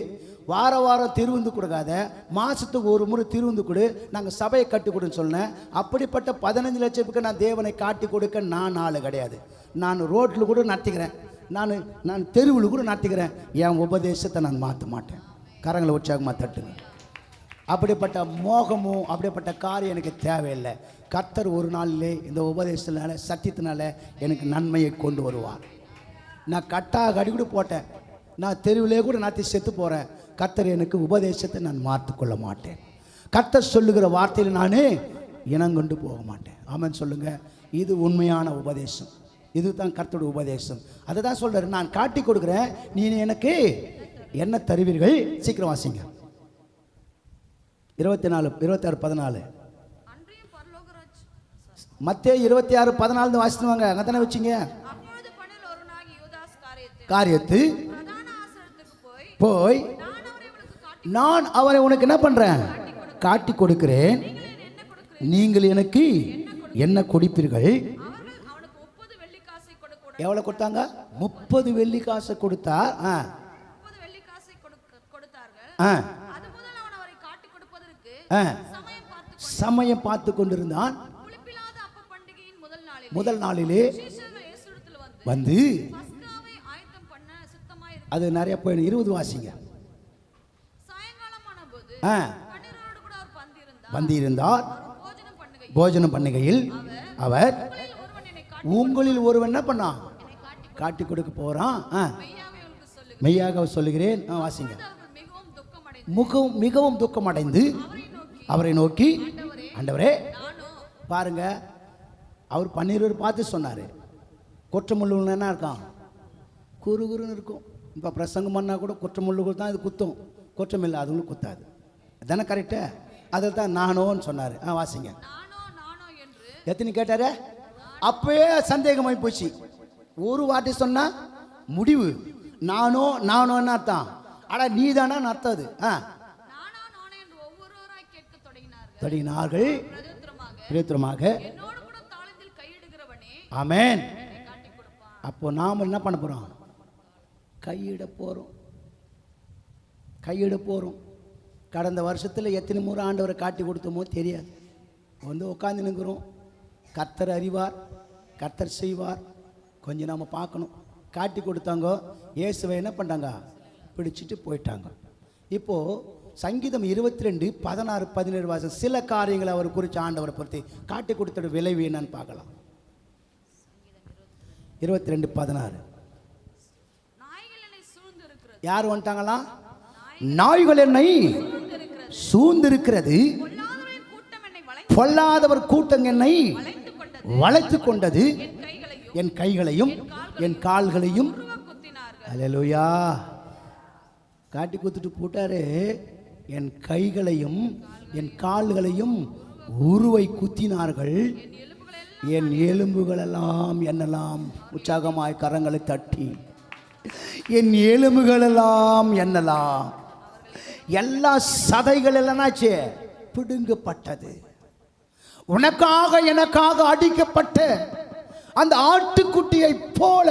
வார வாரம் திருவிந்து கொடுக்காத, மாதத்துக்கு ஒரு முறை திருவிந்து கொடு, நாங்கள் சபையை கட்டி கொடுன்னு சொன்னேன். அப்படிப்பட்ட 15 லட்சத்துக்கு நான் தேவனை காட்டி கொடுக்க நான் ஆள் கிடையாது. நான் ரோட்டில் கூட நடத்திக்கிறேன், நான் தெருவில் கூட நடத்திக்கிறேன். என் உபதேசத்தை நான் மாற்ற மாட்டேன். கரங்களை உற்சாகமாக தட்டுங்க. அப்படிப்பட்ட மோகமும் அப்படிப்பட்ட காரியம் எனக்கு தேவையில்லை. கர்த்தர் ஒரு நாளிலே இந்த உபதேசத்தினால சத்தியத்தினால எனக்கு நன்மையை கொண்டு வருவார். நான் கட்டாக அடிக்கூட போட்டேன், நான் தெருவிலே கூட நாத்தி செத்து போகிறேன். கர்த்தர் எனக்கு உபதேசத்தை நான் மாற்றிக்கொள்ள மாட்டேன். கர்த்தர் சொல்லுகிற வார்த்தையில் நான் இனங்கொண்டு போக மாட்டேன். ஆமென் சொல்லுங்க. இது உண்மையான உபதேசம். இதுதான் கர்த்தருடைய உபதேசம். அதை தான் சொல்கிறார், நான் காட்டி கொடுக்குறேன், நீ எனக்கு என்ன தருவீர்கள். சீக்கிரம் வாசிங்க. 26:14 அன்றியும் பரலோகராஜ் மத்தேயு 26:14 வாசித்துவாங்க. அங்கே தானே வச்சிங்க. அப்பொழுது பன்னில் ஒருவனாகிய யூதாஸ் காரியத்து பிரதான ஆசாரியத்துக்கு போய் நான் அவரை உனக்கு என்ன பண்ணுறேன், காட்டி கொடுக்கிறேன், நீங்கள் எனக்கு என்ன கொடுப்பீர்கள். அவர்கள் அவனுக்கு 30 வெள்ளிக்காசை கொடுக்க எவ்வளோ கொடுத்தாங்க? 30 வெள்ளி காசை கொடுத்தார். 30 வெள்ளிக்காசை கொடுத்தார்கள். அது முதல் அவன் அவரை காட்டி கொடுப்பதற்கு சமயம் பார்த்து கொண்டிருந்தான். புளிப்பில்லாத அப்ப பண்டிகையின் முதல் நாளிலே சீஷர்கள் இயேசுவிடத்தில் வந்து பஸ்காவை ஆயத்தம் பண்ண சித்தமாய் அது நிறைய போய் 20 வாசிங்க. சாயங்காலமான போது பன்னிரரோடு கூட அவர் வந்திருந்தார். பண்டிகை போஜனம் பண்ணுகையில் அவர் ஒருவன் என்னை உங்களில் ஒருவன் என்ன பண்ணான், காட்டி கொடுக்க போறான். மெய்யாக சொல்லுகிறேன். வாசிங்க. மிகவும் துக்கம் அடைந்து அவரை நோக்கி, ஆண்டவரே, பாருங்க, அவர் 12 பார்த்து சொன்னார், குற்றமுள்ளவன் என்ன இருக்கான், குறுகுறுன்னு இருக்கும். இப்போ பிரசங்கம் பண்ணால் கூட குற்றமுள்ளவர்கள் தான் இது குத்தும், குற்றம் இல்லாதவங்களும் குத்தாது. தானே கரெக்டு? அதில் தான் நானோன்னு சொன்னார். வாசிங்க. எத்தனை கேட்டாரு? அப்பவே சந்தேகமாகி போச்சு. ஒரு வாட்டி சொன்னா முடிவு, நானோன்னு அர்த்தம். ஆனால் நீ தானே அர்த்தம். தொடங்கினார்கள் பிரயோத்தரமாக. ஆமென். அப்போ நாம் என்ன பண்ண போகிறோம்? கையிட போகிறோம். கடந்த வருஷத்தில் எத்தனை முறை ஆண்டவரை காட்டி கொடுத்தோமோ தெரியாது. வந்து உட்காந்து நிற்கிறோம். கர்த்தர் அறிவார், கர்த்தர் செய்வார். கொஞ்சம் நாம் பார்க்கணும். காட்டி கொடுத்தாங்க, இயேசுவை என்ன பண்ணிட்டாங்க, பிடிச்சிட்டு போயிட்டாங்க. இப்போது சங்கீதம் 22:16-17 வாசம் சில காரியங்களை அவர் குறித்து ஆண்டவரை பொறுத்து காட்டி கொடுத்தோட விளைவு என்னன்னு பார்க்கலாம். 22:16 யார் வந்துட்டாங்களா? நாய்கள் என்னை சூழ்ந்திருக்கிறது, பொல்லாதவர் கூட்டம் என்னை வளைத்து கொண்டது, என் கைகளையும் என் கால்களையும். அல்லேலூயா. காட்டி கொடுத்துட்டு போட்டாரு. என் கைகளையும் என் கால்களையும் உருவை குத்தினார்கள், என் எலும்புகளெல்லாம் என்னெல்லாம். உற்சாகமாய் கரங்களை தட்டி, என் எலும்புகளெல்லாம் என்னெல்லாம். எல்லா சதைகள் எல்லாம் பிடுங்கப்பட்டது. உனக்காக எனக்காக அடிக்கப்பட்ட அந்த ஆட்டுக்குட்டியை போல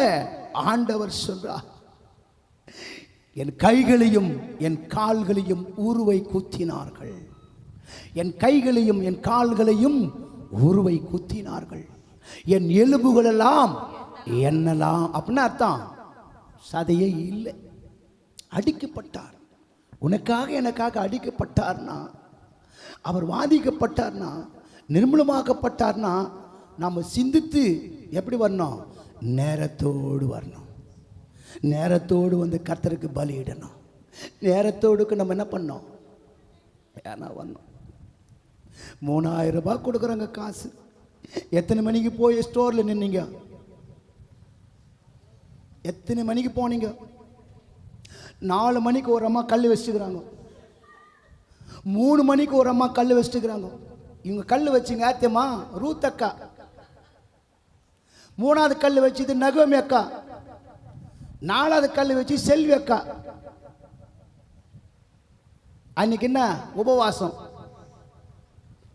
ஆண்டவர் சொல்றார், என் கைகளையும் என் கால்களையும் உருவை குத்தினார்கள், என் கைகளையும் என் கால்களையும் உருவை குத்தினார்கள், என் எலும்புகளெல்லாம் என்னெல்லாம். அப்படின்னு அர்த்தம், சதையே இல்லை. அடிக்கப்பட்டார். உனக்காக எனக்காக அடிக்கப்பட்டார்னா, அவர் வாதிக்கப்பட்டார்னா, நிர்மூலமாக்கப்பட்டார்னா, நாம் சிந்தித்து எப்படி வரணும்? நேரத்தோடு வரணும். நேரத்தோடு வந்து கர்த்தருக்கு பலியிடணும். நேரத்தோடுக்கு நம்ம என்ன பண்ணோம்? ஏன்னா வரணும். 3000 ரூபாய் கொடுக்குறாங்க காசு. எத்தனை மணிக்கு போய் ஸ்டோரில் நின்னீங்க? எத்தனை மணிக்கு போனீங்க? 4 மணிக்கு ஒரு அம்மா கல் வச்சுக்கிறாங்க, 3 மணிக்கு ஒரு அம்மா கல் வச்சுக்கிறாங்க. இவங்க கல் வச்சுங்க ஆத்தியமா ரூத் அக்கா, 3வது கல் வச்சுது நகோமி அக்கா, 4வது கல் வச்சு செல்வி அக்கா. அன்னைக்கு என்ன உபவாசம்?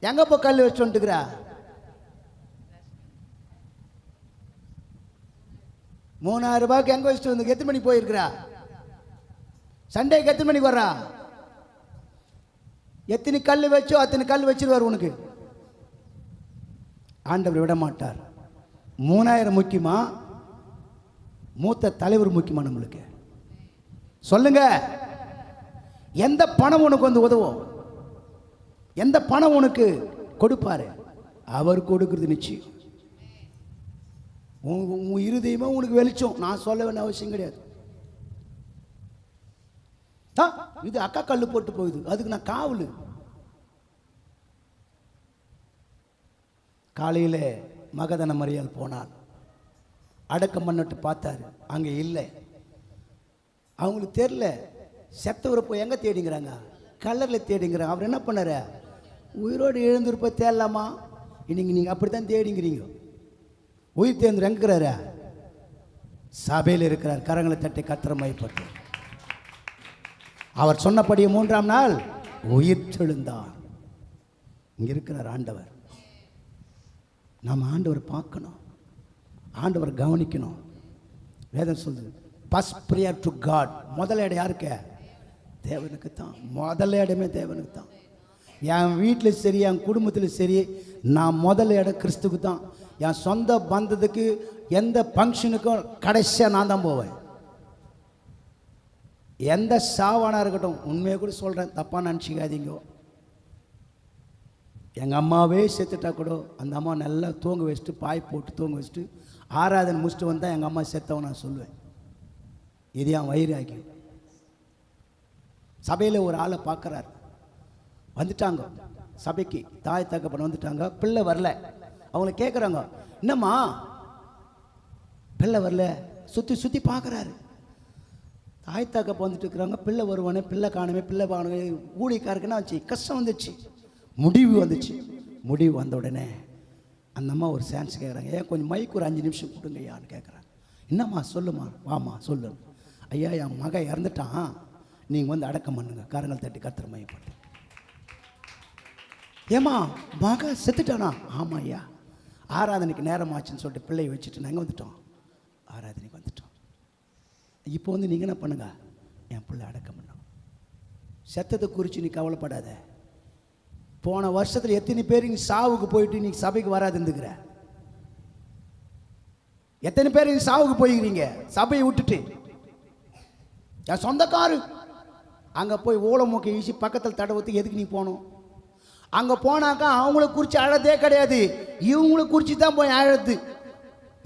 எங்க போ கல் வச்சு வந்துட்டுக்கிறா? 3000 ரூபாய்க்கு எங்க வச்சுட்டு வந்து எத்தனை மணிக்கு போயிருக்கிறா? சண்டேக்கு எத்தனை மணிக்கு வர்றா? எத்தனை கல் வச்சோ அத்தனை கல் வச்சிருவார் உனக்கு. ஆண்டவர் விட மாட்டார். 3000 முக்கியமா, மூத்த தலைவர் முக்கியமா நம்மளுக்கு? சொல்லுங்க. எந்த பணம் உனக்கு வந்து உதவும்? எந்த பணம் உனக்கு கொடுப்பாரு? அவர் கொடுக்கிறது நிச்சயம். உன் இருதயமா உனக்கு வெளிச்சம். நான் சொல்ல வேண்டிய அவசியம் கிடையாது. இது அக்கா கல்லு போட்டு போகுது, அதுக்கு நான் காவலு. காலையில மகதன மரியாள் போனார். அடக்கம் பண்ணிட்டு பார்த்தாரு, அங்க இல்லை. அவங்களுக்கு தெரியல. செத்தவரை போய் எங்க தேடிங்கிறாங்க? கல்லர்ல தேடிங்கிறாங்க. அவர் என்ன பண்ணாரு? உயிரோடு எழுந்திருப்ப தேடலாமா? இன்னைக்கு நீங்க அப்படித்தான் தேடிங்கிறீங்க. உயிர் தேர்ந்து எங்கிறாரு? சபையில் இருக்கிறார். கரங்களை தட்டி கத்திரமாய்ப்பட்டு அவர் சொன்னபடியே 3ஆம் நாள் உயிர் தெழுந்தார். இங்க இருக்கிறார் ஆண்டவர். நாம் ஆண்டவர் பார்க்கணும், ஆண்டவர் கவனிக்கணும். வேதம் சொல்லுது, ஃபர்ஸ்ட் ப்ரேயர் டு காட். முதல் இடம் யாருக்கு? தேவனுக்கு தான். முதல் இடமே தேவனுக்கு தான். என் வீட்டில் சரி, என் குடும்பத்தில் சரி, நான் முதல் இடம் கிறிஸ்துக்கு தான். என் சொந்த பந்தத்துக்கு எந்த ஃபங்க்ஷனுக்கும் கடைசியாக நான் தான் போவேன். எந்த சாவானா இருக்கட்டும், உண்மையை கூட சொல்கிறேன், தப்பாக நினச்சிக்காதீங்க. எங்கள் அம்மாவே செத்துட்டா கூட அந்த அம்மா நல்லா தூங்க வச்சுட்டு, பாய் போட்டு தூங்க வச்சுட்டு, ஆராதனை முடிச்சுட்டு வந்தால் எங்கள் அம்மா செத்தவன் நான் சொல்லுவேன். இது என் வயிறு ஆக்கி. சபையில் ஒரு ஆளை பார்க்குறாரு. வந்துட்டாங்க சபைக்கு, தாய் தகப்பன் வந்துட்டாங்க. பிள்ளை வரல. அவங்கள கேட்குறாங்க, என்னம்மா பிள்ளை வரல? சுற்றி சுற்றி பார்க்குறாரு. தாய் தகப்பன் வந்துட்டு இருக்கிறாங்க. பிள்ளை வருவானே, பிள்ளை காணுமே, பிள்ளை காணுமே. ஊழியக்காருக்குன்னா வச்சு கஷ்டம் வந்துச்சு. முடிவு வந்துச்சு. முடிவு வந்த உடனே அந்த அம்மா ஒரு சான்ஸ் கேட்குறாங்க. ஏன் கொஞ்சம் மைக்கு ஒரு 5 நிமிஷம் கொடுங்க ஐயான்னு கேட்குறாங்க. என்னம்மா சொல்லுமா? வாமா சொல்லு. ஐயா, என் மகன் இறந்துட்டான், நீங்கள் வந்து அடக்கம் பண்ணுங்க. கரங்கள் தட்டி கத்திர மையப்பட்டு. ஏம்மா மக செத்துட்டானா? ஆமாம் ஐயா. ஆராதனைக்கு நேரம் ஆச்சுன்னு சொல்லிட்டு பிள்ளையை வச்சுட்டு நாங்கள் வந்துட்டோம். ஆராதனைக்கு வந்துட்டோம். இப்போ வந்து நீங்கள் என்ன பண்ணுங்க, என் பிள்ளை அடக்கம் பண்ணோம். செத்தத்தை குறித்து நீ கவலைப்படாத. போன வருஷத்தில் எத்தனை பேர் நீ சாவுக்கு போயிட்டு நீ சபைக்கு வராது இருந்துக்கிற? எத்தனை பேர் நீ சாவுக்கு போயிருக்கிறீங்க சபையை விட்டுட்டு? என் சொந்தக்காரு அங்கே போய் ஊழமூக்கை வீசி பக்கத்தில் தடவத்துக்கு எதுக்கு நீ போகணும்? அங்கே போனாக்கா அவங்கள குறித்து அழதே கிடையாது, இவங்கள குறித்து தான் போய் அழுது.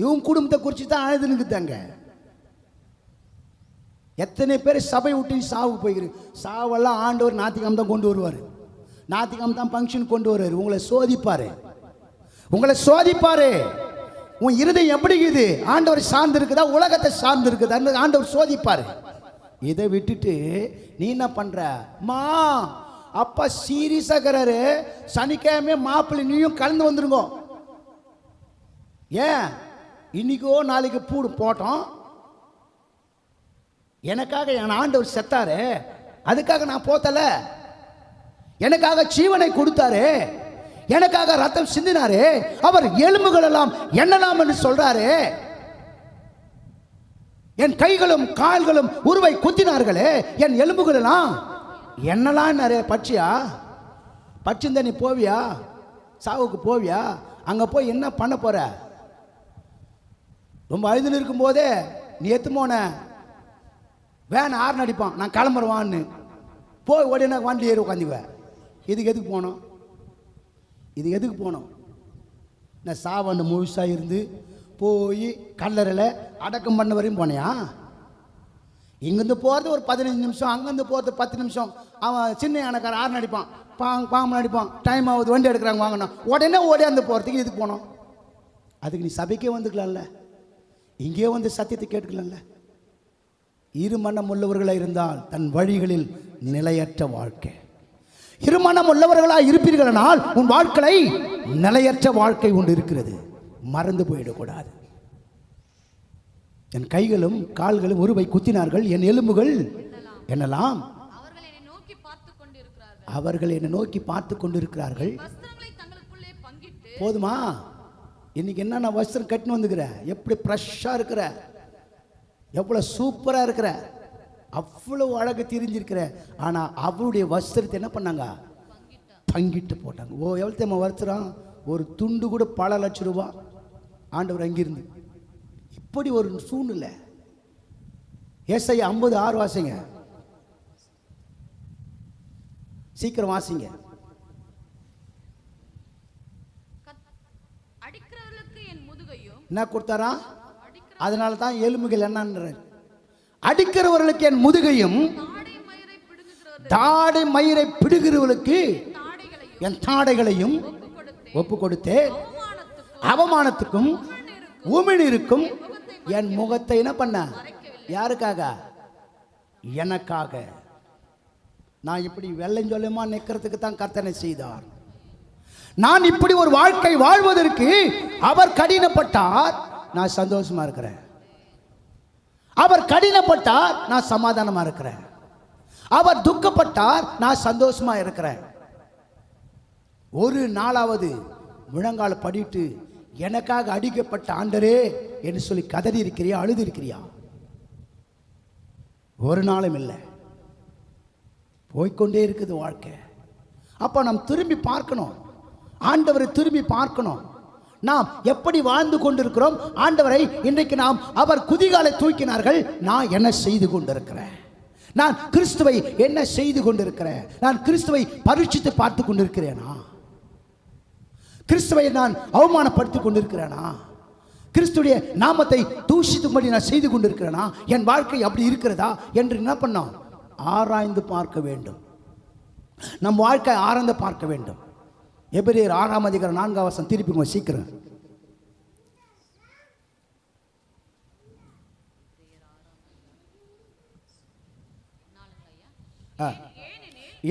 இவங்க குடும்பத்தை குறித்து தான் அழுதுன்னுக்குதாங்க. எத்தனை பேர் சபை விட்டு சாவுக்கு போய்க்கிறீங்க? சாவெல்லாம் ஆண்டவர் ஞாயிற்றுக்கிழமை தான் கொண்டு வருவார். ஞாயிற்றுக்கிழமை தான் ஃபங்க்ஷன் கொண்டு வருவார். உங்களை சோதிப்பார், உங்களை சோதிப்பார். உன் இருதயம் எப்படி இருக்குது? ஆண்டவர் சார்ந்து இருக்குதா, உலகத்தை சார்ந்து இருக்குதா? ஆண்டவர் சோதிப்பார். இதை விட்டுட்டு நீ என்ன பண்ற? மா அப்பா சீரியஸாகிறாரு, சனிக்கிழமை மாப்பிள்ளை நீயும் கலந்து வந்துருங்க. ஏன் இன்னைக்கோ நாளைக்கு பூடு போட்டோம், எனக்காக என் ஆண்டவர் செத்தாரு, அதுக்காக நான் போத்தல. எனக்காக ஜீவனை கொடுத்தாரு, எனக்காக ரத்தம் சிந்தினாரு, அவர் எலும்புகள் எல்லாம் எண்ணலாம் என்று சொல்றாரு. என் கைகளும் கால்களும் உருவை குத்தினார்களே, என் எலும்புகள் எல்லாம் என்னலாம் பட்சியா? பட்சிந்த நீ போவியா? சாவுக்கு போவியா? அங்கே போய் என்ன பண்ண போற? ரொம்ப அழுதுன்னு இருக்கும் போதே நீ எத்து போன வேன் ஆறு அடிப்பான், நான் கிளம்புறவான்னு போய் உடனே வண்டி ஏறி உட்காந்துக்குவேன். இதுக்கு எதுக்கு போனோம்? இது எதுக்கு போனோம்? நான் சாவண்டு முழுசாக இருந்து போய் கல்லறையில் அடக்கம் பண்ண வரையும் போனியா? இங்கேருந்து போகிறது ஒரு 15 நிமிஷம், அங்கேருந்து போகிறது 10 நிமிஷம். அவன் சின்ன யானைக்கார ஆறு அடிப்பான், பாம்பு அடிப்பான், டைம் ஆகுது, வண்டி எடுக்கிறாங்க வாங்கினா உடனே ஓடியாந்து போகிறதுக்கு இதுக்கு போனோம். அதுக்கு நீ சபைக்கே வந்துக்கலாம்ல, இங்கே வந்து சத்தியத்தை கேட்டுக்கலாம்ல. இருமனம் உள்ளவர்களாக இருந்தால் தன் வழிகளில் நிலையற்ற வாழ்க்கை. இருமனம் உள்ளவர்களாக இருப்பீர்களானால் உன் வாழ்க்கை நிலையற்ற வாழ்க்கை ஒன்று இருக்கிறது, மறந்து போயிடக்கூடாது. என் கைகளும் கால்களும் உருவை குத்தினார்கள், என் எலும்புகள் என்னலாம்? அவர்கள் என்னை நோக்கி பார்த்து கொண்டிருக்கிறார்கள். போதுமா? இன்னைக்கு என்ன வஸ்திரம் கட்டின்னு வந்துக்கிற? எப்படி ஃப்ரெஷ்ஷாக இருக்கிற, எவ்வளோ சூப்பராக இருக்கிற. அவ்வளவு அழகு தெரிஞ்சிருக்கிற. ஆனால் அவருடைய வஸ்திரத்தை என்ன பண்ணாங்க? பங்கிட்டு போட்டாங்க. எவ்வளோ தேவை வருத்துறான்? ஒரு துண்டு கூட பல லட்சம் ரூபா. ஆண்டவர் அங்கிருந்து இப்படி ஒரு சூழ்நிலை. ஏசாயா 50:6 வாசிங்க, சீக்கிரம் வாசிங்க. அடிக்கிறவர்களுக்கு என் முதுகையும் என்ன கொடுத்தாரா? அதனால தான் எலும்புகள் என்னன்ற, அடிக்கிறவர்களுக்கு என் முதுகையும் தாடை மயிரை பிடுகிறவர்களுக்கு என் தாடைகளையும் ஒப்பு கொடுத்தேன். அவமானத்துக்கும் உமிழ்நீருக்கும் என் முகத்தை என்ன பண்ண? யாருக்காக? எனக்காக. நான் இப்படி வெள்ளஞ்சொல்லமா நிற்கிறதுக்கு தான் கர்த்தனை செய்தார். நான் இப்படி ஒரு வாழ்க்கை வாழ்வதற்கு அவர் கடினப்பட்டார், நான் சந்தோஷமா இருக்கிறேன். அவர் கடினப்பட்டார், நான் சமாதானமா இருக்கிறேன். அவர் துக்கப்பட்டார், நான் சந்தோஷமா இருக்கிறேன். ஒரு நாளாவது முழங்கால படிட்டு எனக்காக அடிக்கப்பட்ட ஆண்டரே என்று சொல்லி கதறி இருக்கிறியா? அழுது இருக்கிறியா? ஒரு நாளும் இல்லை. போய்கொண்டே இருக்குது வாழ்க்கை. அப்போ நாம் திரும்பி பார்க்கணும், ஆண்டவரை திரும்பி பார்க்கணும். நாம் எப்படி வாழ்ந்து கொண்டிருக்கிறோம்? ஆண்டவரை இன்றைக்கு நாம் அவர் குதிகாலை தூக்கினார்கள், நான் என்ன செய்து கொண்டிருக்கிறேன்? நான் கிறிஸ்துவை என்ன செய்து கொண்டிருக்கிறேன்? நான் கிறிஸ்துவை பரீட்சித்து பார்த்து கொண்டிருக்கிறேனா? கிறிஸ்துவை நான் அவமானப்படுத்திக் கொண்டிருக்கிறேனா? கிறிஸ்துடைய நாமத்தை தூஷித்தும்படி நான் செய்து கொண்டிருக்கிறேனா? என் வாழ்க்கை அப்படி இருக்கிறதா என்று என்ன பண்ணோம்? ஆராய்ந்து பார்க்க வேண்டும். நம் வாழ்க்கை ஆராய்ந்து பார்க்க வேண்டும். எபிரேயர் 6:4 திருப்பி சீக்கிரம்.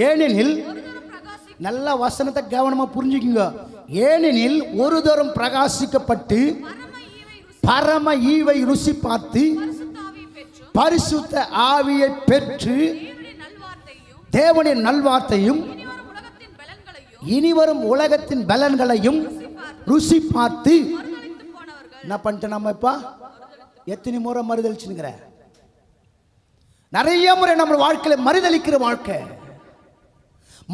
ஏனெனில் நல்ல வசனத்தை கவனமா புரிஞ்சுக்குங்க. ஏனெனில் ஒரு தரம் பிரகாசிக்கப்பட்டு பரம ஈவை ருசி பார்த்து பரிசுத்த ஆவியை பெற்று தேவனின் நல்வார்த்தையும் இனிவரும் உலகத்தின் பலன்களையும் ருசி பார்த்து என்ன பண்ணிட்டு நம்ம இப்ப எத்தனை முறை மறுதளிச்சுங்கிற? நிறைய முறை நம்ம வாழ்க்கையில மறுதளிக்கிற வாழ்க்கை.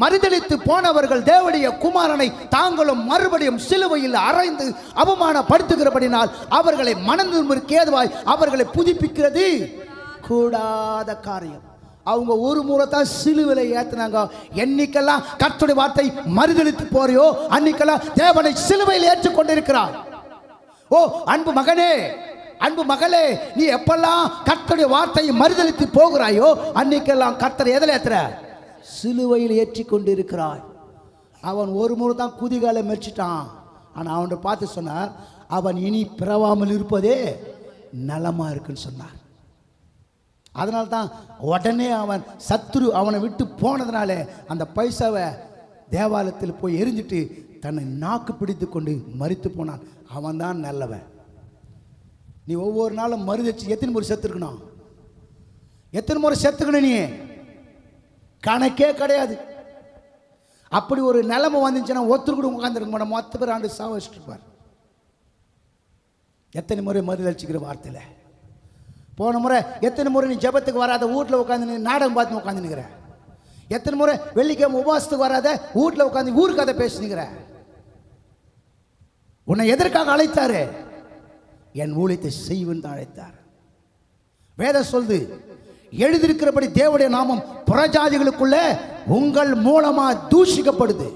மறுதளித்து போனவர்கள் தேவனுடைய குமாரனை தாங்களும் மறுபடியும் சிலுவையில் அறைந்து அவமானப்படுத்துகிறபடினால் அவர்களை மனதிற்கு ஏதுவாய் அவர்களை புதுப்பிக்கிறது கூடாத காரியம். அவங்க ஒரு முறை தான் சிலுவையில ஏற்றினாங்க. என்னைக்கெல்லாம் கர்த்தருடைய வார்த்தை மறுதளித்து போறியோ அன்னைக்கெல்லாம் தேவனை சிலுவையில் ஏற்றுக்கொண்டிருக்கிறார். ஓ அன்பு மகனே, அன்பு மகளே, நீ எப்பெல்லாம் கர்த்தருடைய வார்த்தையை மறுதளித்து போகிறாயோ அன்னைக்கெல்லாம் கர்த்தரை எதில் ஏற்றுற? சிலுவையில் ஏற்றி கொண்டிருக்கிறாய். அவன் ஒரு முறை தான் குதிகாலை மெச்சிட்டான். ஆனால் அவனை பார்த்து சொன்னார், அவன் இனி பிறவாமல் இருப்பதே நலமா இருக்குன்னு சொன்னார். அதனால தான் உடனே அவன் சத்துரு அவனை விட்டு போனதுனால அந்த பைசாவை தேவாலயத்தில் போய் எரிஞ்சிட்டு தன்னை நாக்கு பிடித்து கொண்டு மரித்து போனான். அவன் தான் நல்லவன். நீ ஒவ்வொரு நாளும் மறுதளிச்சு எத்தனை முறை செத்துருக்கணும்? எத்தனை முறை செத்துக்கணும்? நீ கணக்கே கிடையாது. அப்படி ஒரு நிலைமை வந்துச்சுன்னா ஒருத்தர் கூட உட்காந்துருக்க மாட்டோம், மொத்த பேர் ஆண்டு சாவ வச்சுருப்பார். எத்தனை முறை மறுதளிச்சுக்கிற வார்த்தையில் போன முறை எத்தனை முறை நீ ஜெபத்துக்கு வராத வீட்டில் உட்காந்து நாடகம் பார்த்து உட்காந்துனுக்கிற? எத்தனை முறை வெள்ளிக்கிழமை உபவாசத்துக்கு வராத வீட்டில் உட்காந்து ஊர் கதை பேசுனுங்கிற? உன்னை எதற்காக அழைத்தாரு? என் ஊழியத்தை செய்வன் தான் அழைத்தார். வேதம் சொல்லுது, எழுதியிருக்கிறபடி தேவனுடைய நாமம் புறஜாதிகளுக்குள்ள உங்கள் மூலமா தூஷிக்கப்படுது.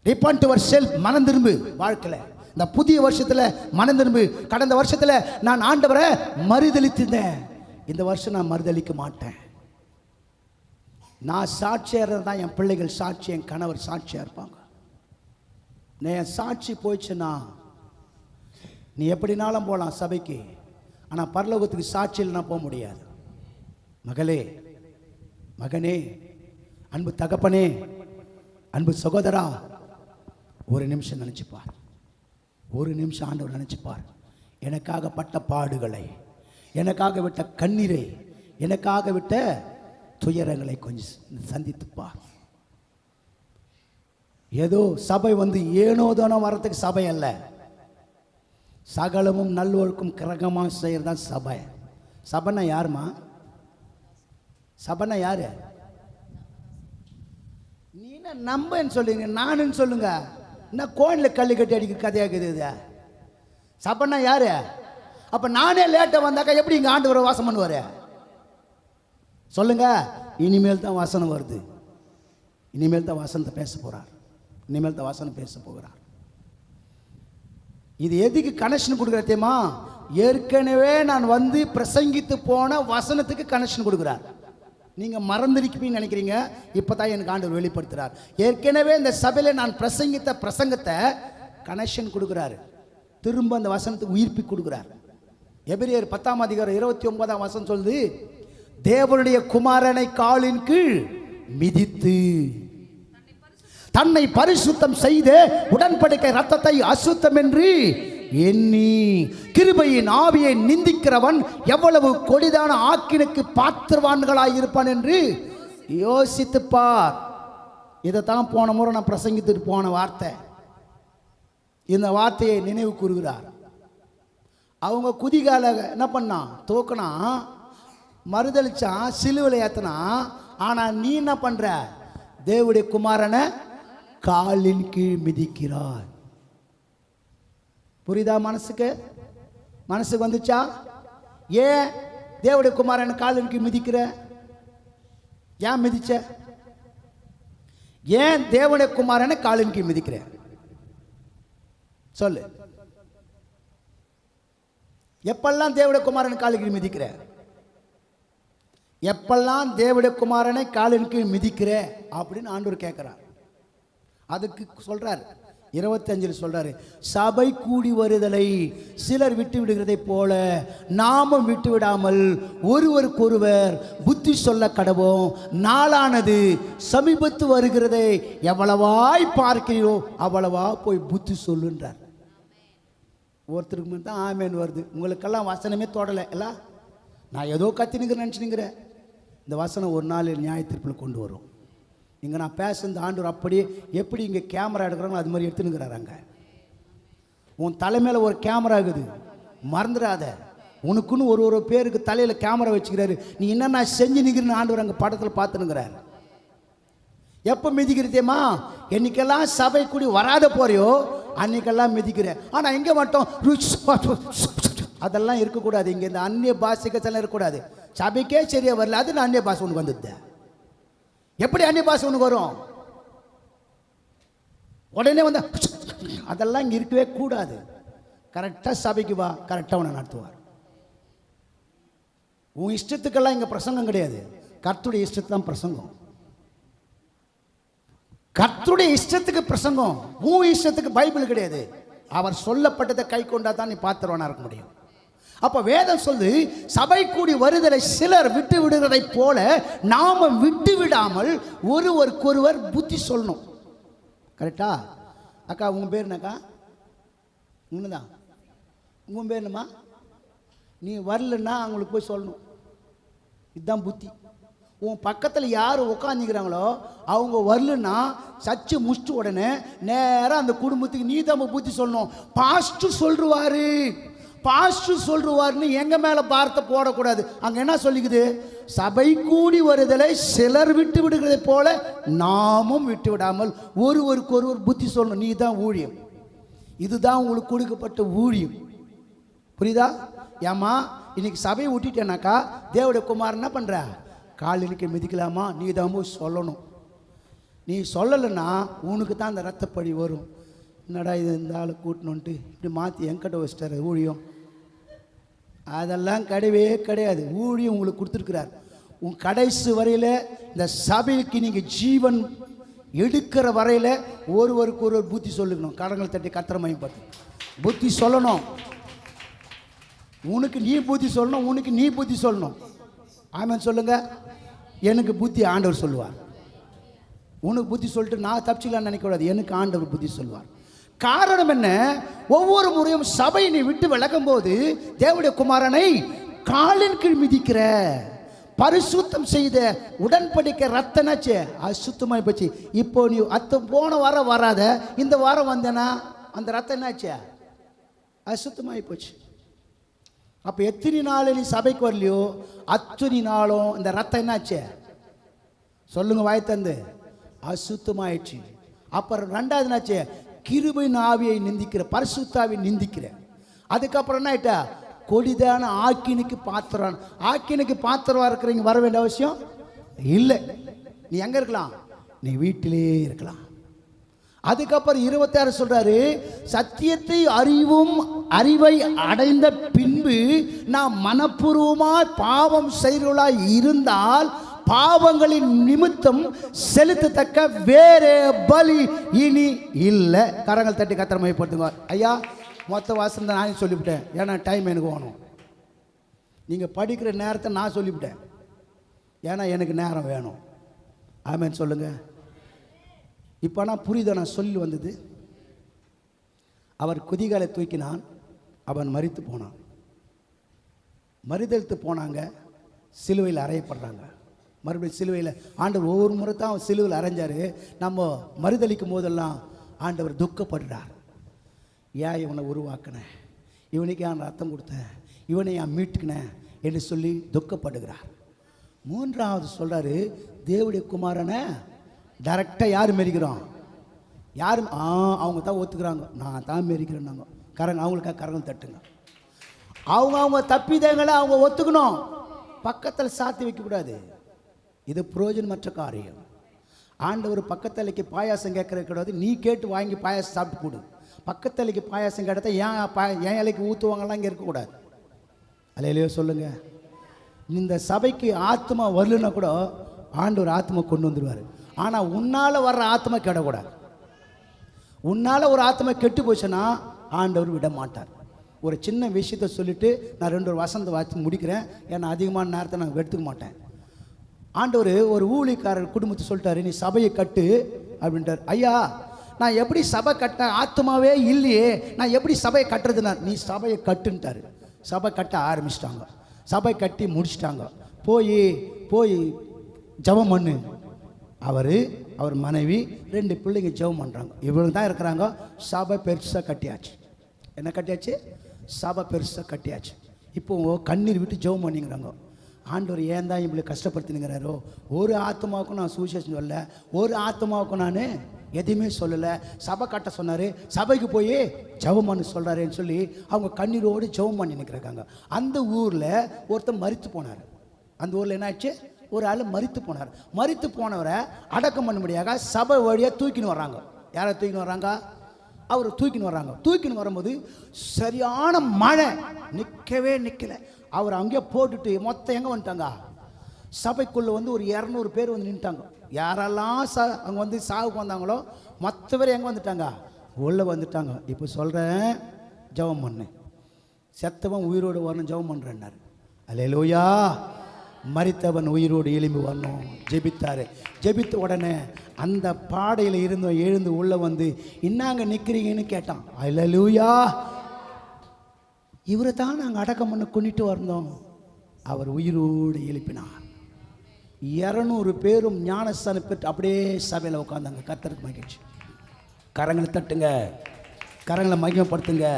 ரிப்பன்ட் யுவர் செல்ஃப், மனம் திரும்பு. வாழ்க்கையில இந்த புதிய வருஷத்துல மனம் திரும்பு. கடந்த வருஷத்துல நான் ஆண்டவரை மறுதளித்திருந்தேன், இந்த வருஷம் நான் மறுதளிக்க மாட்டேன். நான் சாட்சியா தான் என் பிள்ளைகள் சாட்சி, என் கணவர் சாட்சியா இருப்பாங்க. என் சாட்சி போயிடுச்சுன்னா நீ எப்படினாலும் போகலாம் சபைக்கு, ஆனால் பரலோகத்துக்கு சாட்சியில் நான் போக முடியாது. மகளே, மகனே, அன்பு தகப்பனே, அன்பு சகோதரா, ஒரு நிமிஷம் நினைச்சுப்பார். ஒரு நிமிஷம் ஆண்டவர் நினைச்சுப்பார். எனக்காக பட்ட பாடுகளை, எனக்காக விட்ட கண்ணீரை, எனக்காக விட்ட துயரங்களை கொஞ்சம் சந்தித்துப்பார். ஏதோ சபை வந்து ஏனோதானோ வரத்துக்கு சபை அல்ல. சகலமும் நல்லொழுக்கும் கிரகமாக செய்யறதான் சபை. சபைன்னா யாருமா? சபைன்னா யாரு? நீ என்ன நம்பன்னு சொல்லுங்க, நானுன்னு சொல்லுங்க. என்ன கோயிலில் கல் கட்டி அடிக்க கதையாக்குது இது? சபைன்னா யாரு? அப்ப நானே லேட்டாக வந்தாக்கா எப்படி இங்கே ஆண்டவர் வாசம் பண்ணுவார்? சொல்லுங்க. இனிமேல் தான் வாசனம் வருது. இனிமேல் தான் வசனத்தை பேச போறார். இனிமேல் தான் வசனம் பேச போகிறார். இது எதுக்கு கனெக்ஷன் கொடுக்குற தெரியுமா? ஏற்கனவே நான் வந்து பிரசங்கித்து போன வசனத்துக்கு கனெக்ஷன் கொடுக்குறார். நீங்க மறந்துருப்பீங்கன்னு நினைக்கிறீங்க, இப்பதான் எனக்கு ஆண்டவர் வெளிப்படுத்துறார். ஏற்கனவே இந்த சபையில நான் பிரசங்கித்த பிரசங்கத்தை கனெக்ஷன் கொடுக்குறாரு. திரும்ப அந்த வசனத்துக்கு உயிர்ப்பி கொடுக்குறார். எபிரேயர் 10ஆம் அதிகாரம் 29ஆம் வசனம் சொல்லுது, தேவனுடைய குமாரனை காலின் கீழ் மிதித்து தன்னை பரிசுத்தம் செய்து உடன்படிக்கை ரத்தத்தை அசுத்தம் என்று எண்ணி கிருபையின் ஆவியை நிந்திக்கிறவன் எவ்வளவு கொடிதான ஆக்கினுக்கு பாத்திரவான்களாய் இருப்பான் என்று யோசித்து பார். இதைத்தான் போன முறை நான் பிரசங்கித்துட்டு போன வார்த்தை. இந்த வார்த்தையை நினைவு கூறுகிறார். அவங்க குதிகால என்ன பண்ணான்? தூக்கினா, மறுதளிச்சான், சிலுவையில் ஏத்தனா. ஆனா நீ என்ன பண்ற? தேவனுடைய குமாரனை காலின் கீழ் மிதிக்கிறார். புரியுதா? மனசுக்கு வந்துச்சா? ஏன் தேவனுடைய குமாரனை காலின் கீழ் மிதிக்கிற? ஏன் மிதிச்ச? ஏன் தேவனுடைய குமாரனை காலின் கீழ் மிதிக்கிற? சொல்லு. எப்பெல்லாம் தேவனுடைய குமாரனை காலின் கீழ் மிதிக்கிற? எப்பெல்லாம் தேவனுடைய குமாரனை காலின் கீழ் மிதிக்கிற அப்படின்னு ஆண்டவர் கேட்கிறார். அதுக்கு சொல்றாரு 25 சொல்றாரு, சபை கூடி வருதலை சிலர் விட்டு விடுகிறதை போல நாமும் விட்டு விடாமல் ஒருவருக்கொருவர் புத்தி சொல்ல கடவோம். நாளானது சமீபத்து வருகிறதை எவ்வளவாய் பார்க்கிறீரோ அவ்வளவா போய் புத்தி சொல்லுன்றார். ஒருத்தருக்கு மட்டும் தான் ஆமேன் வருது. உங்களுக்கெல்லாம் வசனமே தொடலை இல்ல? நான் ஏதோ கத்தினுங்கிறேன் நினச்சினுங்கிறேன். இந்த வசனம் ஒரு நாள் நியாய தீர்ப்பில் கொண்டு வரும். இங்கே நான் பேச இந்த ஆண்டவர் அப்படியே எப்படி இங்கே கேமரா எடுக்கிறாங்களோ அது மாதிரி எடுத்துனுங்கிறாரு. அங்கே உன் தலைமையில் ஒரு கேமரா இருக்குது, மறந்துடாத. உனக்குன்னு ஒரு பேருக்கு தலையில் கேமரா வச்சுக்கிறாரு. நீ என்னென்ன செஞ்சு நிற்கிறன்னு ஆண்டவர் அங்கே படத்தில் பார்த்துனுங்கிறாரு. எப்போ மிதிக்கிறதேம்மா? என்னைக்கெல்லாம் சபை கூடி வராத போறியோ அன்னைக்கெல்லாம் மிதிக்கிறேன். ஆனால் இங்கே மட்டும் அதெல்லாம் இருக்கக்கூடாது. இங்கே இந்த அந்நிய பாஷைக்கெல்லாம் இருக்கக்கூடாது. சபைக்கே சரியா வரல, அது நான் அந்நிய பாஷை உனக்கு வந்துடுது. எப்படி அந்நிய பாஷை உனக்கு வரும்? உடனே வந்து அதெல்லாம் இங்கே இருக்கவே கூடாது. கரெக்டாக சபைக்கு வா, கரெக்டாக உன்னை நடத்துவார். உன் இஷ்டத்துக்கெல்லாம் இங்கே பிரசங்கம் கிடையாது. கர்த்தருடைய இஷ்டத்து தான் பிரசங்கம். கர்த்தருடைய இஷ்டத்துக்கு பிரசங்கம், உன் இஷ்டத்துக்கு பைபிள் கிடையாது. அவர் சொல்லப்பட்டதை கை கொண்டா தான் நீ பாத்திரவனா இருக்க முடியும். அப்ப வேதம் சொல்லு, சபை கூடி வருதலை சிலர் விட்டு விடுவதை போல நாம விட்டு விடாமல் ஒருவருக்கொருவர் புத்தி சொல்லணும். கரெக்டா? அக்கா உங்க பேர் என்னக்கா? உண்மைதான். உங்க பேர் என்னம்மா? நீ வரலன்னா அவங்களுக்கு போய் சொல்லணும். இதுதான் புத்தி. உன் பக்கத்தில் யார் உட்காந்துக்கிறாங்களோ அவங்க வரலன்னா சச்சு முடிச்சுட்டு உடனே நேராக அந்த குடும்பத்துக்கு நீ தான் புத்தி சொல்லணும். பாஸ்டர் சொல்லுவாரு, பாஸ்டர் சொல்லுவாருன்னு எங்க மேல பாரத்தை போடக்கூடாது. அங்க என்ன சொல்லிக்குது? சபை கூடி வருதலை சிலர் விட்டு விடுகிறதை போல நாமும் விட்டு விடாமல் ஒருவருக்கொருவர் புத்தி சொல்லணும். நீ தான் ஊழியம். இதுதான் உங்களுக்கு கொடுக்கப்பட்ட ஊழியம். புரியுதா? ஏமா இன்னைக்கு சபையை விட்டுட்டேனாக்கா தேவனுடைய குமார் என்ன பண்ற? காலினுக்கு மிதிக்கலாமா? நீ தான் போய் சொல்லணும். நீ சொல்லலைன்னா உனக்கு தான் அந்த ரத்தப்படி வரும். என்னடா இது இந்த ஆளை கூட்டணுன்ட்டு இப்படி மாற்றி என்கிட்ட வச்சிட்டாரு ஊழியம். அதெல்லாம் கிடையவே கிடையாது. ஊழியம் உங்களுக்கு கொடுத்துருக்கிறார். உன் கடைசி வரையில் இந்த சபைக்கு நீங்கள் ஜீவன் எடுக்கிற வரையில் ஒருவருக்கு ஒருவர் புத்தி சொல்லிக்கணும். கடங்கள் தட்டி கத்திர மயப்பட்டு புத்தி சொல்லணும். உனக்கு நீ புத்தி சொல்லணும், உனக்கு நீ புத்தி சொல்லணும். ஆமென் சொல்லுங்க. எனக்கு புத்தி ஆண்டவர் சொல்லுவார். உனக்கு புத்தி சொல்லிட்டு நான் தப்பிச்சிக்கலான்னு நினைக்கக்கூடாது. எனக்கு ஆண்டவர் புத்தி சொல்லுவார். காரணம் என்ன? ஒவ்வொரு முறையும் சபை நீ விட்டு விலகும் போது தேவனுடைய குமாரனை காலின் கீழ் மிதிக்கிற. பரிசுத்தம் செய்த உடன்படிக்கை ரத்தனாச்சு அசுத்தமாய் போச்சு. இப்போ நீ போன வாரம் வராத, இந்த வாரம் வந்தேனா அந்த ரத்தம் என்னாச்சு? அசுத்தமாய் போச்சு. அப்போ எத்தனை நாள் நீ சபைக்கு வரலையோ அத்தனை நாளும் இந்த ரத்தம் என்னாச்சு சொல்லுங்க வாய் தந்து அசுத்தமாயிடுச்சு. அப்புறம் ரெண்டாவது என்னாச்சு கிருபையின் ஆவியை நிந்திக்கிற பரிசுத்தாவை நிந்திக்கிற. அதுக்கப்புறம் என்ன ஆயிட்டா கொடிதான ஆக்கினுக்கு பாத்திரம். ஆக்கினுக்கு பாத்திரமா இருக்கிறீங்க வர வேண்டிய அவசியம் இல்லை. நீ எங்க இருக்கலாம்? நீ வீட்டிலே இருக்கலாம். அதுக்கப்புறம் 26 சொல்றாரு, சத்தியத்தை அறிவை அடைந்த பின்பு நாம் மனப்பூர்வமாய் பாவம் செய்கிறவர்களாய் இருந்தால் பாவங்களின் நிமித்தம் செலுத்தத்தக்க வேறே பலி இனி இல்லை. கரங்கள் தட்டி கத்திர மையப்படுத்துங்க. ஐயா மொத்த வாசம் தான் நான் சொல்லிவிட்டேன், ஏன்னா டைம் எனக்கு வேணும். நீங்கள் படிக்கிற நேரத்தை நான் சொல்லிவிட்டேன், ஏன்னா எனக்கு நேரம் வேணும். ஆமேன்னு சொல்லுங்கள். இப்போ நான் புரியுதா நான் சொல்லி வந்தது? அவர் குதிகாலை தூக்கினான், அவன் மரித்து போனான். மறுதளித்து போனாங்க, சிலுவையில் அறையப்படுறாங்க. மறுபடியும் சிலுவையில் ஆண்டவர் ஒவ்வொரு முறை தான் அவர் சிலுவையில் அரைஞ்சார். நம்ம மறுதளிக்கும் போதெல்லாம் ஆண்டவர் துக்கப்படுறார். ஏன் இவனை உருவாக்கினேன், இவனுக்கு ஏன் ரத்தம் கொடுத்தேன், இவனை ஏன் மீட்டுக்கினேன் என்று சொல்லி துக்கப்படுகிறார். மூன்றாவது சொல்கிறாரு, தேவனுடைய குமாரனை டைரெக்டாக யார் மெரிக்கிறோம்? யார்? அவங்க தான் ஒத்துக்கிறாங்க, நான் தான் மெரிக்கிறேன்னாங்க. அவங்களுக்காக கரங்கள் தட்டுங்க. அவங்க தப்பிதங்களை அவங்க ஒத்துக்கணும், பக்கத்தில் சாத்தி வைக்கக்கூடாது. இது பிரயோஜனமற்ற காரியம். ஆண்டவர் பக்கத்தலைக்கு பாயாசம் கேட்கறது கிடையாது, நீ கேட்டு வாங்கி பாயாசம் சாப்பிட்டு கொடு. பக்கத்தலைக்கு பாயாசம் கேட்டதை என் இலைக்கு ஊற்றுவாங்கலாம் இங்கே இருக்கக்கூடாது. அல்லையிலையோ சொல்லுங்கள். இந்த சபைக்கு ஆத்மா வரலன்னா கூட ஆண்டவர் ஆத்மா கொண்டு வந்துடுவார். ஆனால் உன்னால் வர்ற ஆத்மா கெடக்கூடாது. உன்னால் ஒரு ஆத்மா கெட்டு போச்சுன்னா ஆண்டவர் விட மாட்டார். ஒரு சின்ன விஷயத்தை சொல்லிவிட்டு நான் 2 வசந்த வாசி முடிக்கிறேன், ஏன்னா அதிகமான நேரத்தை நான் எடுத்துக்க மாட்டேன். ஆண்டவர் ஒரு ஊழியக்காரர் குடும்பத்தை சொல்லிட்டாரு, நீ சபையை கட்டு அப்படின்ட்டார். ஐயா நான் எப்படி சபை கட்ட, ஆத்மாவே இல்லையே, நான் எப்படி சபையை கட்டுறதுன்னா, நீ சபையை கட்டுன்ட்டார். சபை கட்ட ஆரம்பிச்சிட்டாங்க. சபை கட்டி முடிச்சிட்டாங்க. போய் ஜெபம் பண்ணு. அவர் மனைவி 2 பிள்ளைங்க ஜெபம் பண்ணுறாங்க. இவங்க தான் இருக்கிறாங்க. சபை பெருசாக கட்டியாச்சு. என்ன கட்டியாச்சு? சபை பெருசாக கட்டியாச்சு. இப்போ கண்ணீர் விட்டு ஜெபம் பண்ணிங்கிறாங்க. ஆண்டவர் ஏன் தான் இப்படி கஷ்டப்படுத்தினுங்கிறாரோ, ஒரு ஆத்மாவுக்கும் நான் சுவிசேஷம் சொல்லலை, ஒரு ஆத்மாவுக்கும் நான் எதுவுமே சொல்லலை. சபை கட்ட சொன்னார், சபைக்கு போய் ஜெபம் பண்ண சொல்கிறாருன்னு சொல்லி அவங்க கண்ணீரோடு ஜெபம் பண்ணி நிற்கிறாங்க. அந்த ஊரில் ஒருத்தர் மரித்து போனார். அந்த ஊரில் என்ன ஆச்சு? ஒரு ஆள் மரித்து போனார். மரித்து போனவரை அடக்கம் பண்ண முடியாத சபை வழியாக தூக்கின்னு வர்றாங்க. யாரை தூக்கின்னு வர்றாங்க? அவர் தூக்கின்னு வர்றாங்க. தூக்கின்னு வரும்போது சரியான மழை, நிற்கலை. அவர் அங்கேயே போட்டுட்டு மொத்தம் எங்கே வந்துட்டாங்க? சபைக்குள்ளே ஒரு 200 பேர் நின்ட்டாங்க. யாரெல்லாம் அங்கே சாவுக்கு வந்தாங்களோ மொத்த பேர் எங்கே வந்துட்டாங்க? உள்ளே வந்துட்டாங்க. இப்போ சொல்கிறேன், ஜெபம் பண்ணு. செத்தவன் உயிரோடு வரணும், ஜெபம் பண்ணுறேன்னாரு. அல்லேலூயா. மரித்தவன் உயிரோடு எழும்பி வரணும். ஜெபித்தார். ஜெபித்த உடனே அந்த பாடையில் இருந்தோம் எழுந்து உள்ளே இன்னாங்க நிற்கிறீங்கன்னு கேட்டான். அல்லேலூயா. இவரை தான் நாங்கள் அடக்கம் பண்ண கொண்டுட்டு வந்தோம். அவர் உயிரோடு எழுப்பினார். 200 பேரும் ஞானஸ்தானம் பெற்று அப்படியே சபையில் உட்காந்தாங்க. கர்த்தருக்கு மகிழ்ச்சி. கரங்களை தட்டுங்க, கரங்களை மகிமைப்படுத்துங்க.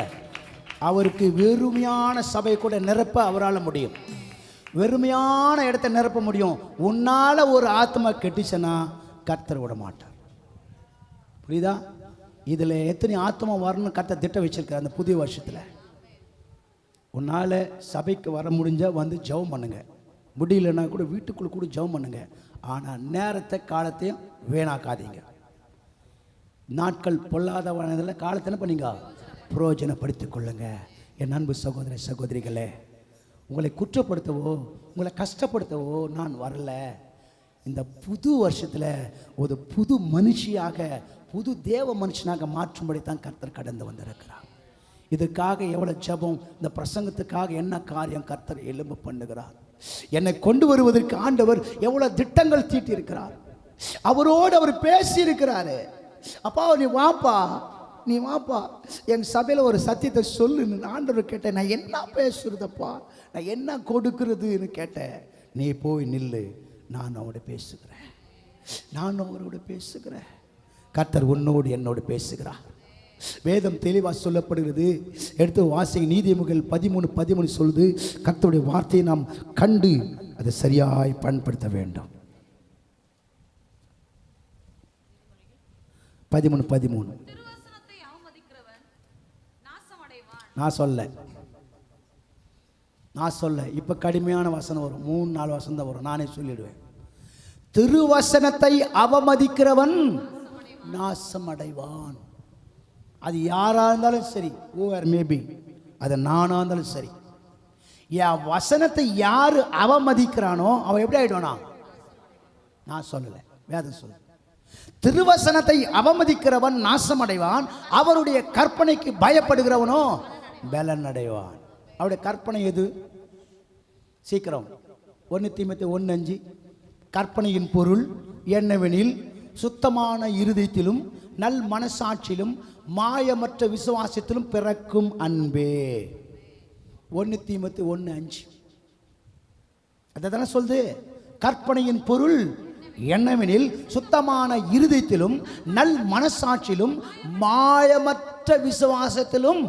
அவருக்கு வெறுமையான சபை கூட நிரப்ப அவரால் முடியும். வெறுமையான இடத்தை நிரப்ப முடியும். உன்னால் ஒரு ஆத்மா கெட்டுச்சுன்னா கர்த்தர் விட மாட்டார். புரியுதா? இதில் எத்தனை ஆத்மா வரணும்னு கர்த்தர் திட்டம் வச்சிருக்கார். அந்த புதிய வருஷத்தில் உன்னால் சபைக்கு வர முடிஞ்சால் ஜெபம் பண்ணுங்க. முடியலன்னா கூட வீட்டுக்குள்ளே கூட ஜெபம் பண்ணுங்க. ஆனால் நேரத்தை காலத்தையும் வீணாக்காதீங்க. நாட்கள் பொல்லாதவனதில் காலத்தை என்ன பண்ணீங்க? பிரயோஜனப்படுத்திக் கொள்ளுங்க. என் அன்பு சகோதர சகோதரிகளே, உங்களை குற்றப்படுத்தவோ உங்களை கஷ்டப்படுத்தவோ நான் வரல. இந்த புது வருஷத்தில் ஒரு புது மனுஷியாக, புது தேவ மனுஷனாக மாற்றும்படி தான் கர்த்தர் கடந்து வந்திருக்கிறார். இதுக்காக எவ்வளோ ஜெபம், இந்த பிரசங்கத்துக்காக என்ன காரியம் கர்த்தர் எலும்பு பண்ணுகிறார். என்னை கொண்டு வருவதற்கு ஆண்டவர் எவ்வளோ திட்டங்கள் தீட்டியிருக்கிறார். அவரோடு அவர் பேசியிருக்கிறாரு. அப்பா நீ வாப்பா என் சபையில் ஒரு சத்தியத்தை சொல்லுன்னு ஆண்டவர் கேட்டேன். நான் என்ன பேசுறதப்பா, நான் என்ன கொடுக்கறதுன்னு கேட்டேன். நீ போய் நில்லு, நான் அவரோட பேசுகிறேன். கர்த்தர் உன்னோடு என்னோடு பேசுகிறார். வேதம் தெளிவாக சொல்லப்படுகிறது. எடுத்து வாசிங்க. நீதிமொழிகள் 13:13 சொல்லுது, கர்த்தருடைய வார்த்தையை நாம் கண்டு அதை சரியாய் பயன்படுத்த வேண்டும். 13:13 திருவசனத்தை அவமதிக்கிறவன் நாசமடைவான். நான் சொல்ல இப்போ கடுமையான வசனம் வரும், 3-4 வசனம் தான் வரும், நானே சொல்லிடுவேன். திருவசனத்தை அவமதிக்கிறவன் நாசமடைவான். அது யாராக இருந்தாலும் சரி, ஓவர் மேபி அது நானாக இருந்தாலும் சரி, என் வசனத்தை யார் அவமதிக்கிறானோ அவன் எப்படி ஆயிடுவானா? நான் சொல்லலை, வேதம் சொல்லு. திருவசனத்தை அவமதிக்கிறவன் நாசமடைவான், அவருடைய கற்பனைக்கு பயப்படுகிறவனோ பலன் அடைவான். அவருடைய கற்பனை எது? சீக்கிரம் 1 தீமோத்தேயு 1:5 கற்பனையின் பொருள் என்னவெனில், சுத்தமான இருதயத்திலும் நல் மனசாட்சியிலும் மாயமற்ற விசுவாசத்திலும் பிறக்கும் அன்பே. 1 தீமோத்தேயு 1:5 அதான சொல்லுது. கற்பனையின் பொருள் என்னவெனில், சுத்தமான இருதயத்திலும் நல் மனசாட்சியிலும் மாயமற்ற விசுவாசத்திலும்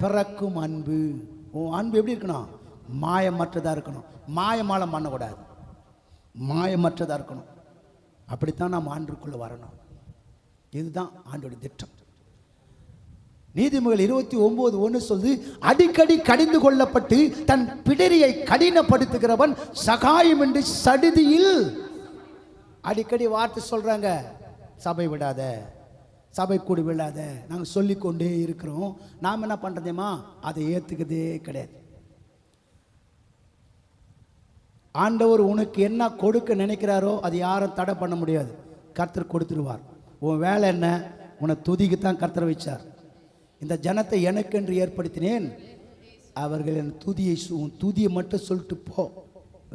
பிறக்கும் அன்பு. உன் அன்பு எப்படி இருக்கணும்? மாயமற்றதாக இருக்கணும். மாயமாலம் பண்ணக்கூடாது, மாயமற்றதாக இருக்கணும். அப்படித்தான் நாம் ஆண்டுக்குள்ளே வரணும். இதுதான் ஆண்டோட திட்டம். நீதிமொழிகள் 29:1 சொல்லுது, அடிக்கடி கடிந்து கொள்ளப்பட்டு தன் பிடரியை கடினப்படுத்துகிறவன் சகாயம் என்று சடுதியில். அடிக்கடி வார்த்தை சொல்கிறாங்க, சபை விடாத, சபை கூடி விடாத, நாங்கள் சொல்லிக்கொண்டே இருக்கிறோம். நாம் என்ன பண்ணுறதேம்மா, அதை ஏற்றுக்கதே கிடையாது. ஆண்டவர் உனக்கு என்ன கொடுக்க நினைக்கிறாரோ அது யாரும் தடை பண்ண முடியாது. கர்த்தர் கொடுத்துருவார். உன் வேலை என்ன? உன்னை துதிக்குத்தான் கர்த்தர் வச்சார். இந்த ஜனத்தை எனக்கென்று ஏற்படுத்தினேன், அவர்கள் என் துதியை மட்டும் சொல்லிட்டு போ,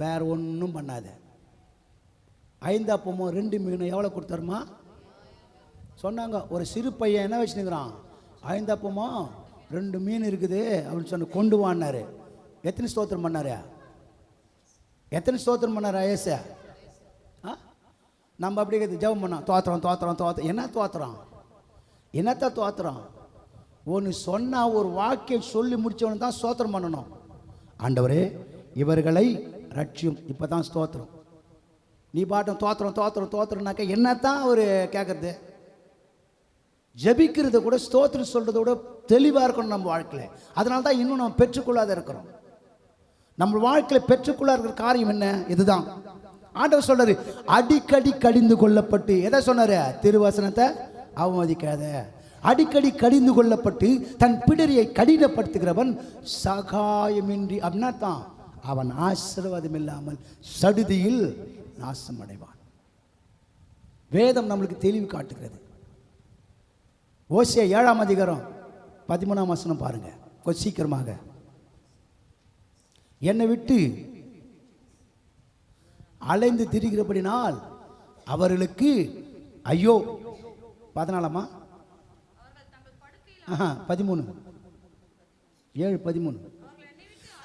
வேற ஒன்றும் பண்ணாத. 5 அப்பமோ 2 மீன் எவ்வளோ கொடுத்தாருமா சொன்னாங்க. ஒரு சிறு பையன் என்ன வச்சுருக்கிறான், 5 அப்பமோ 2 மீன் இருக்குது அப்படின்னு சொன்ன கொண்டு வான்னாரு. எத்தனை ஸ்தோத்திரம் பண்ணாரு? எத்தனை ஸ்தோத்திரம் பண்ணார் ஐயச? நம்ம அப்படி ஜெபம் பண்ணோம், தோத்திரம். என்ன தோத்திரம்? என்னத்த தோத்திரம்? ஒன்று சொன்னால் ஒரு வாக்கியம் சொல்லி முடித்தவனு தான் ஸ்தோத்திரம் பண்ணணும். ஆண்டவரே இவர்களை ரட்சியும், இப்போ தான் ஸ்தோத்திரம். நீ பாட்டம் தோத்திரம்னாக்க என்னத்தான் அவர் கேட்குறது? ஜபிக்கிறத கூட ஸ்தோத்திரம் சொல்கிறத விட தெளிவாக இருக்கணும் நம்ம வாழ்க்கையில். அதனால தான் இன்னும் நம்ம பெற்றுக்கொள்ளாத இருக்கிறோம். நம்ம வாழ்க்கையில் பெற்றுக்கொள்ள இருக்கிற காரியம் என்ன? இதுதான் ஆண்டவர் சொல்றாரு, அடிக்கடி கடிந்து கொள்ளப்பட்டு. எதை சொன்னாரு? திருவசனத்தை அவமதிக்காத. அடிக்கடி கடிந்து கொள்ளப்பட்டு தன் பிடரியை கடினப்படுத்துகிறவன் சகாயமின்றி, அப்படின்னா தான் அவன் ஆசீர்வாதம் இல்லாமல் சடுதியில் நாசம் அடைவான். வேதம் நம்மளுக்கு தெளிவு காட்டுகிறது. ஓசியா 7ஆம் அதிகாரம் 13ஆம் வசனம் பாருங்க கொஞ்சம் சீக்கிரமாக. என்னை விட்டு அலைந்து திரிகிறபடினால் அவர்களுக்கு ஐயோ. 14ஆமா 13 7:13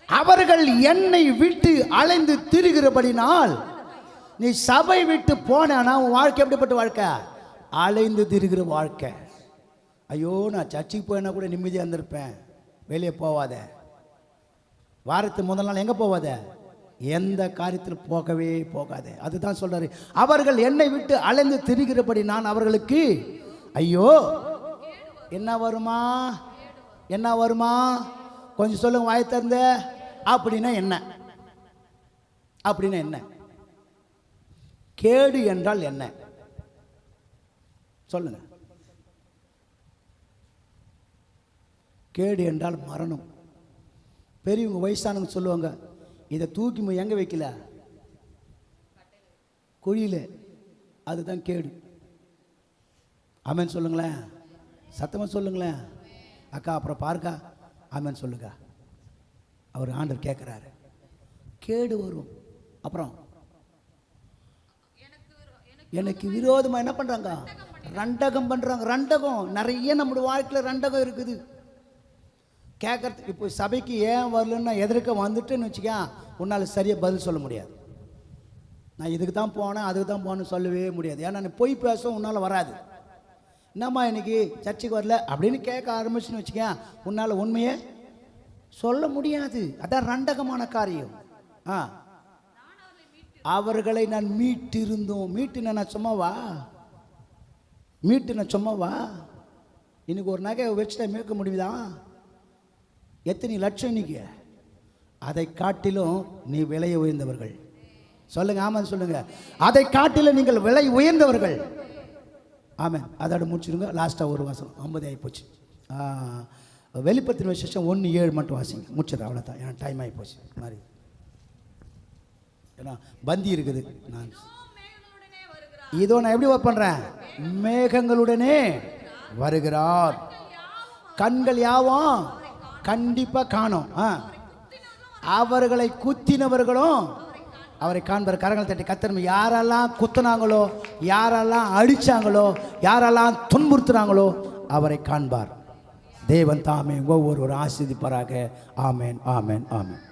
அவர்கள் என்னை விட்டு அலைந்து திரிகிறபடினால். நீ சபை விட்டு போனா உன் வாழ்க்கை எப்படிப்பட்ட வாழ்க்கை? அலைந்து திரிகிற வாழ்க்கை. ஐயோ நான் சர்ச்சுக்கு போயினா கூட நிம்மதியாக இருந்திருப்பேன். வெளியே போவாத. வாரத்துக்கு முதல் நாள் எங்கே போவாத? எந்த காரியத்தில் போகவே போகாத. அதுதான் சொல்றாரு, அவர்கள் என்னை விட்டு அலைந்து திரிகிறபடி நான் அவர்களுக்கு ஐயோ. என்ன வருமா? என்ன வருமா? கொஞ்சம் சொல்லுங்க வாய் திறந்த. அப்படின்னா என்ன? அப்படின்னா என்ன? கேடு என்றால் என்ன சொல்லுங்க? கேடு என்றால் மரணம். பெரியவங்க வயசானவங்க சொல்லுவாங்க, இதை தூக்கி எங்கே வைக்கல? குழியில். அதுதான் கேடு. ஆமென் சொல்லுங்களேன், சத்தமாக சொல்லுங்களேன். அக்கா அப்புறம் பாருக்கா, ஆமென் சொல்லுங்க. அவர் ஆண்டவர் கேட்குறாரு, கேடு வரும். அப்புறம் எனக்கு விரோதமாக என்ன பண்ணுறாங்க? ரண்டகம் பண்ணுறாங்க. ரண்டகம் நிறைய நம்முடைய வாழ்க்கையில் ரண்டகம் இருக்குது. கேட்கறது. இப்போ சபைக்கு ஏன் வரலன்னா எதிர்க்க வந்துட்டுன்னு வச்சுக்க, உன்னால் சரியாக பதில் சொல்ல முடியாது. நான் இதுக்கு தான் போனேன் அதுக்கு தான் போனேன்னு சொல்லவே முடியாது. ஏன்னா நீ பொய் பேச உன்னால் வராது. என்னம்மா இன்னைக்கு சர்ச்சுக்கு வரல அப்படின்னு கேட்க ஆரம்பிச்சுன்னு வச்சுக்கேன், உன்னால் உண்மையை சொல்ல முடியாது. அதான் ரண்டகமான காரியம். அவர்களை நான் மீட்டிருந்தோம். மீட்டுன நான் சும்மாவா? மீட்டுன சும்மாவா? இன்னைக்கு ஒரு நகை வச்சுட்டா மீட்க முடியுதா? எத்தனை லட்சம் இன்னைக்கு? அதை காட்டிலும் நீ விலை உயர்ந்தவர்கள். சொல்லுங்க ஆமாம் சொல்லுங்க. அதை காட்டிலும் நீங்கள் விலை உயர்ந்தவர்கள். ஆமாம். அதோட முடிச்சிருங்க. லாஸ்ட்டாக ஒரு வாசம் 50 ஆகிப்போச்சு. வெளிப்படுத்தின விசேஷம் 1:7 மட்டும் வாசிங்க, முடிச்சது. அவ்வளோதான். ஏன்னா டைம் ஆகிப்போச்சு மாதிரி. ஏன்னா பந்தி இருக்குது. நான் இதோ நான் எப்படி ஒர்க் பண்ணுறேன்? மேகங்களுடனே வருகிறார். கண்கள் யாவும் கண்டிப்பாக காணும். அவர்களை குத்தினவர்களும் அவரை காண்பார். கரங்களை தட்டி கத்தரும். யாரெல்லாம் குத்துனாங்களோ, யாரெல்லாம் அடித்தாங்களோ, யாரெல்லாம் துன்புறுத்துனாங்களோ அவரை காண்பார். தேவன் தாமே ஒவ்வொருவரும் ஆசீர்வதிப்பாராக. ஆமேன் ஆமேன் ஆமேன்.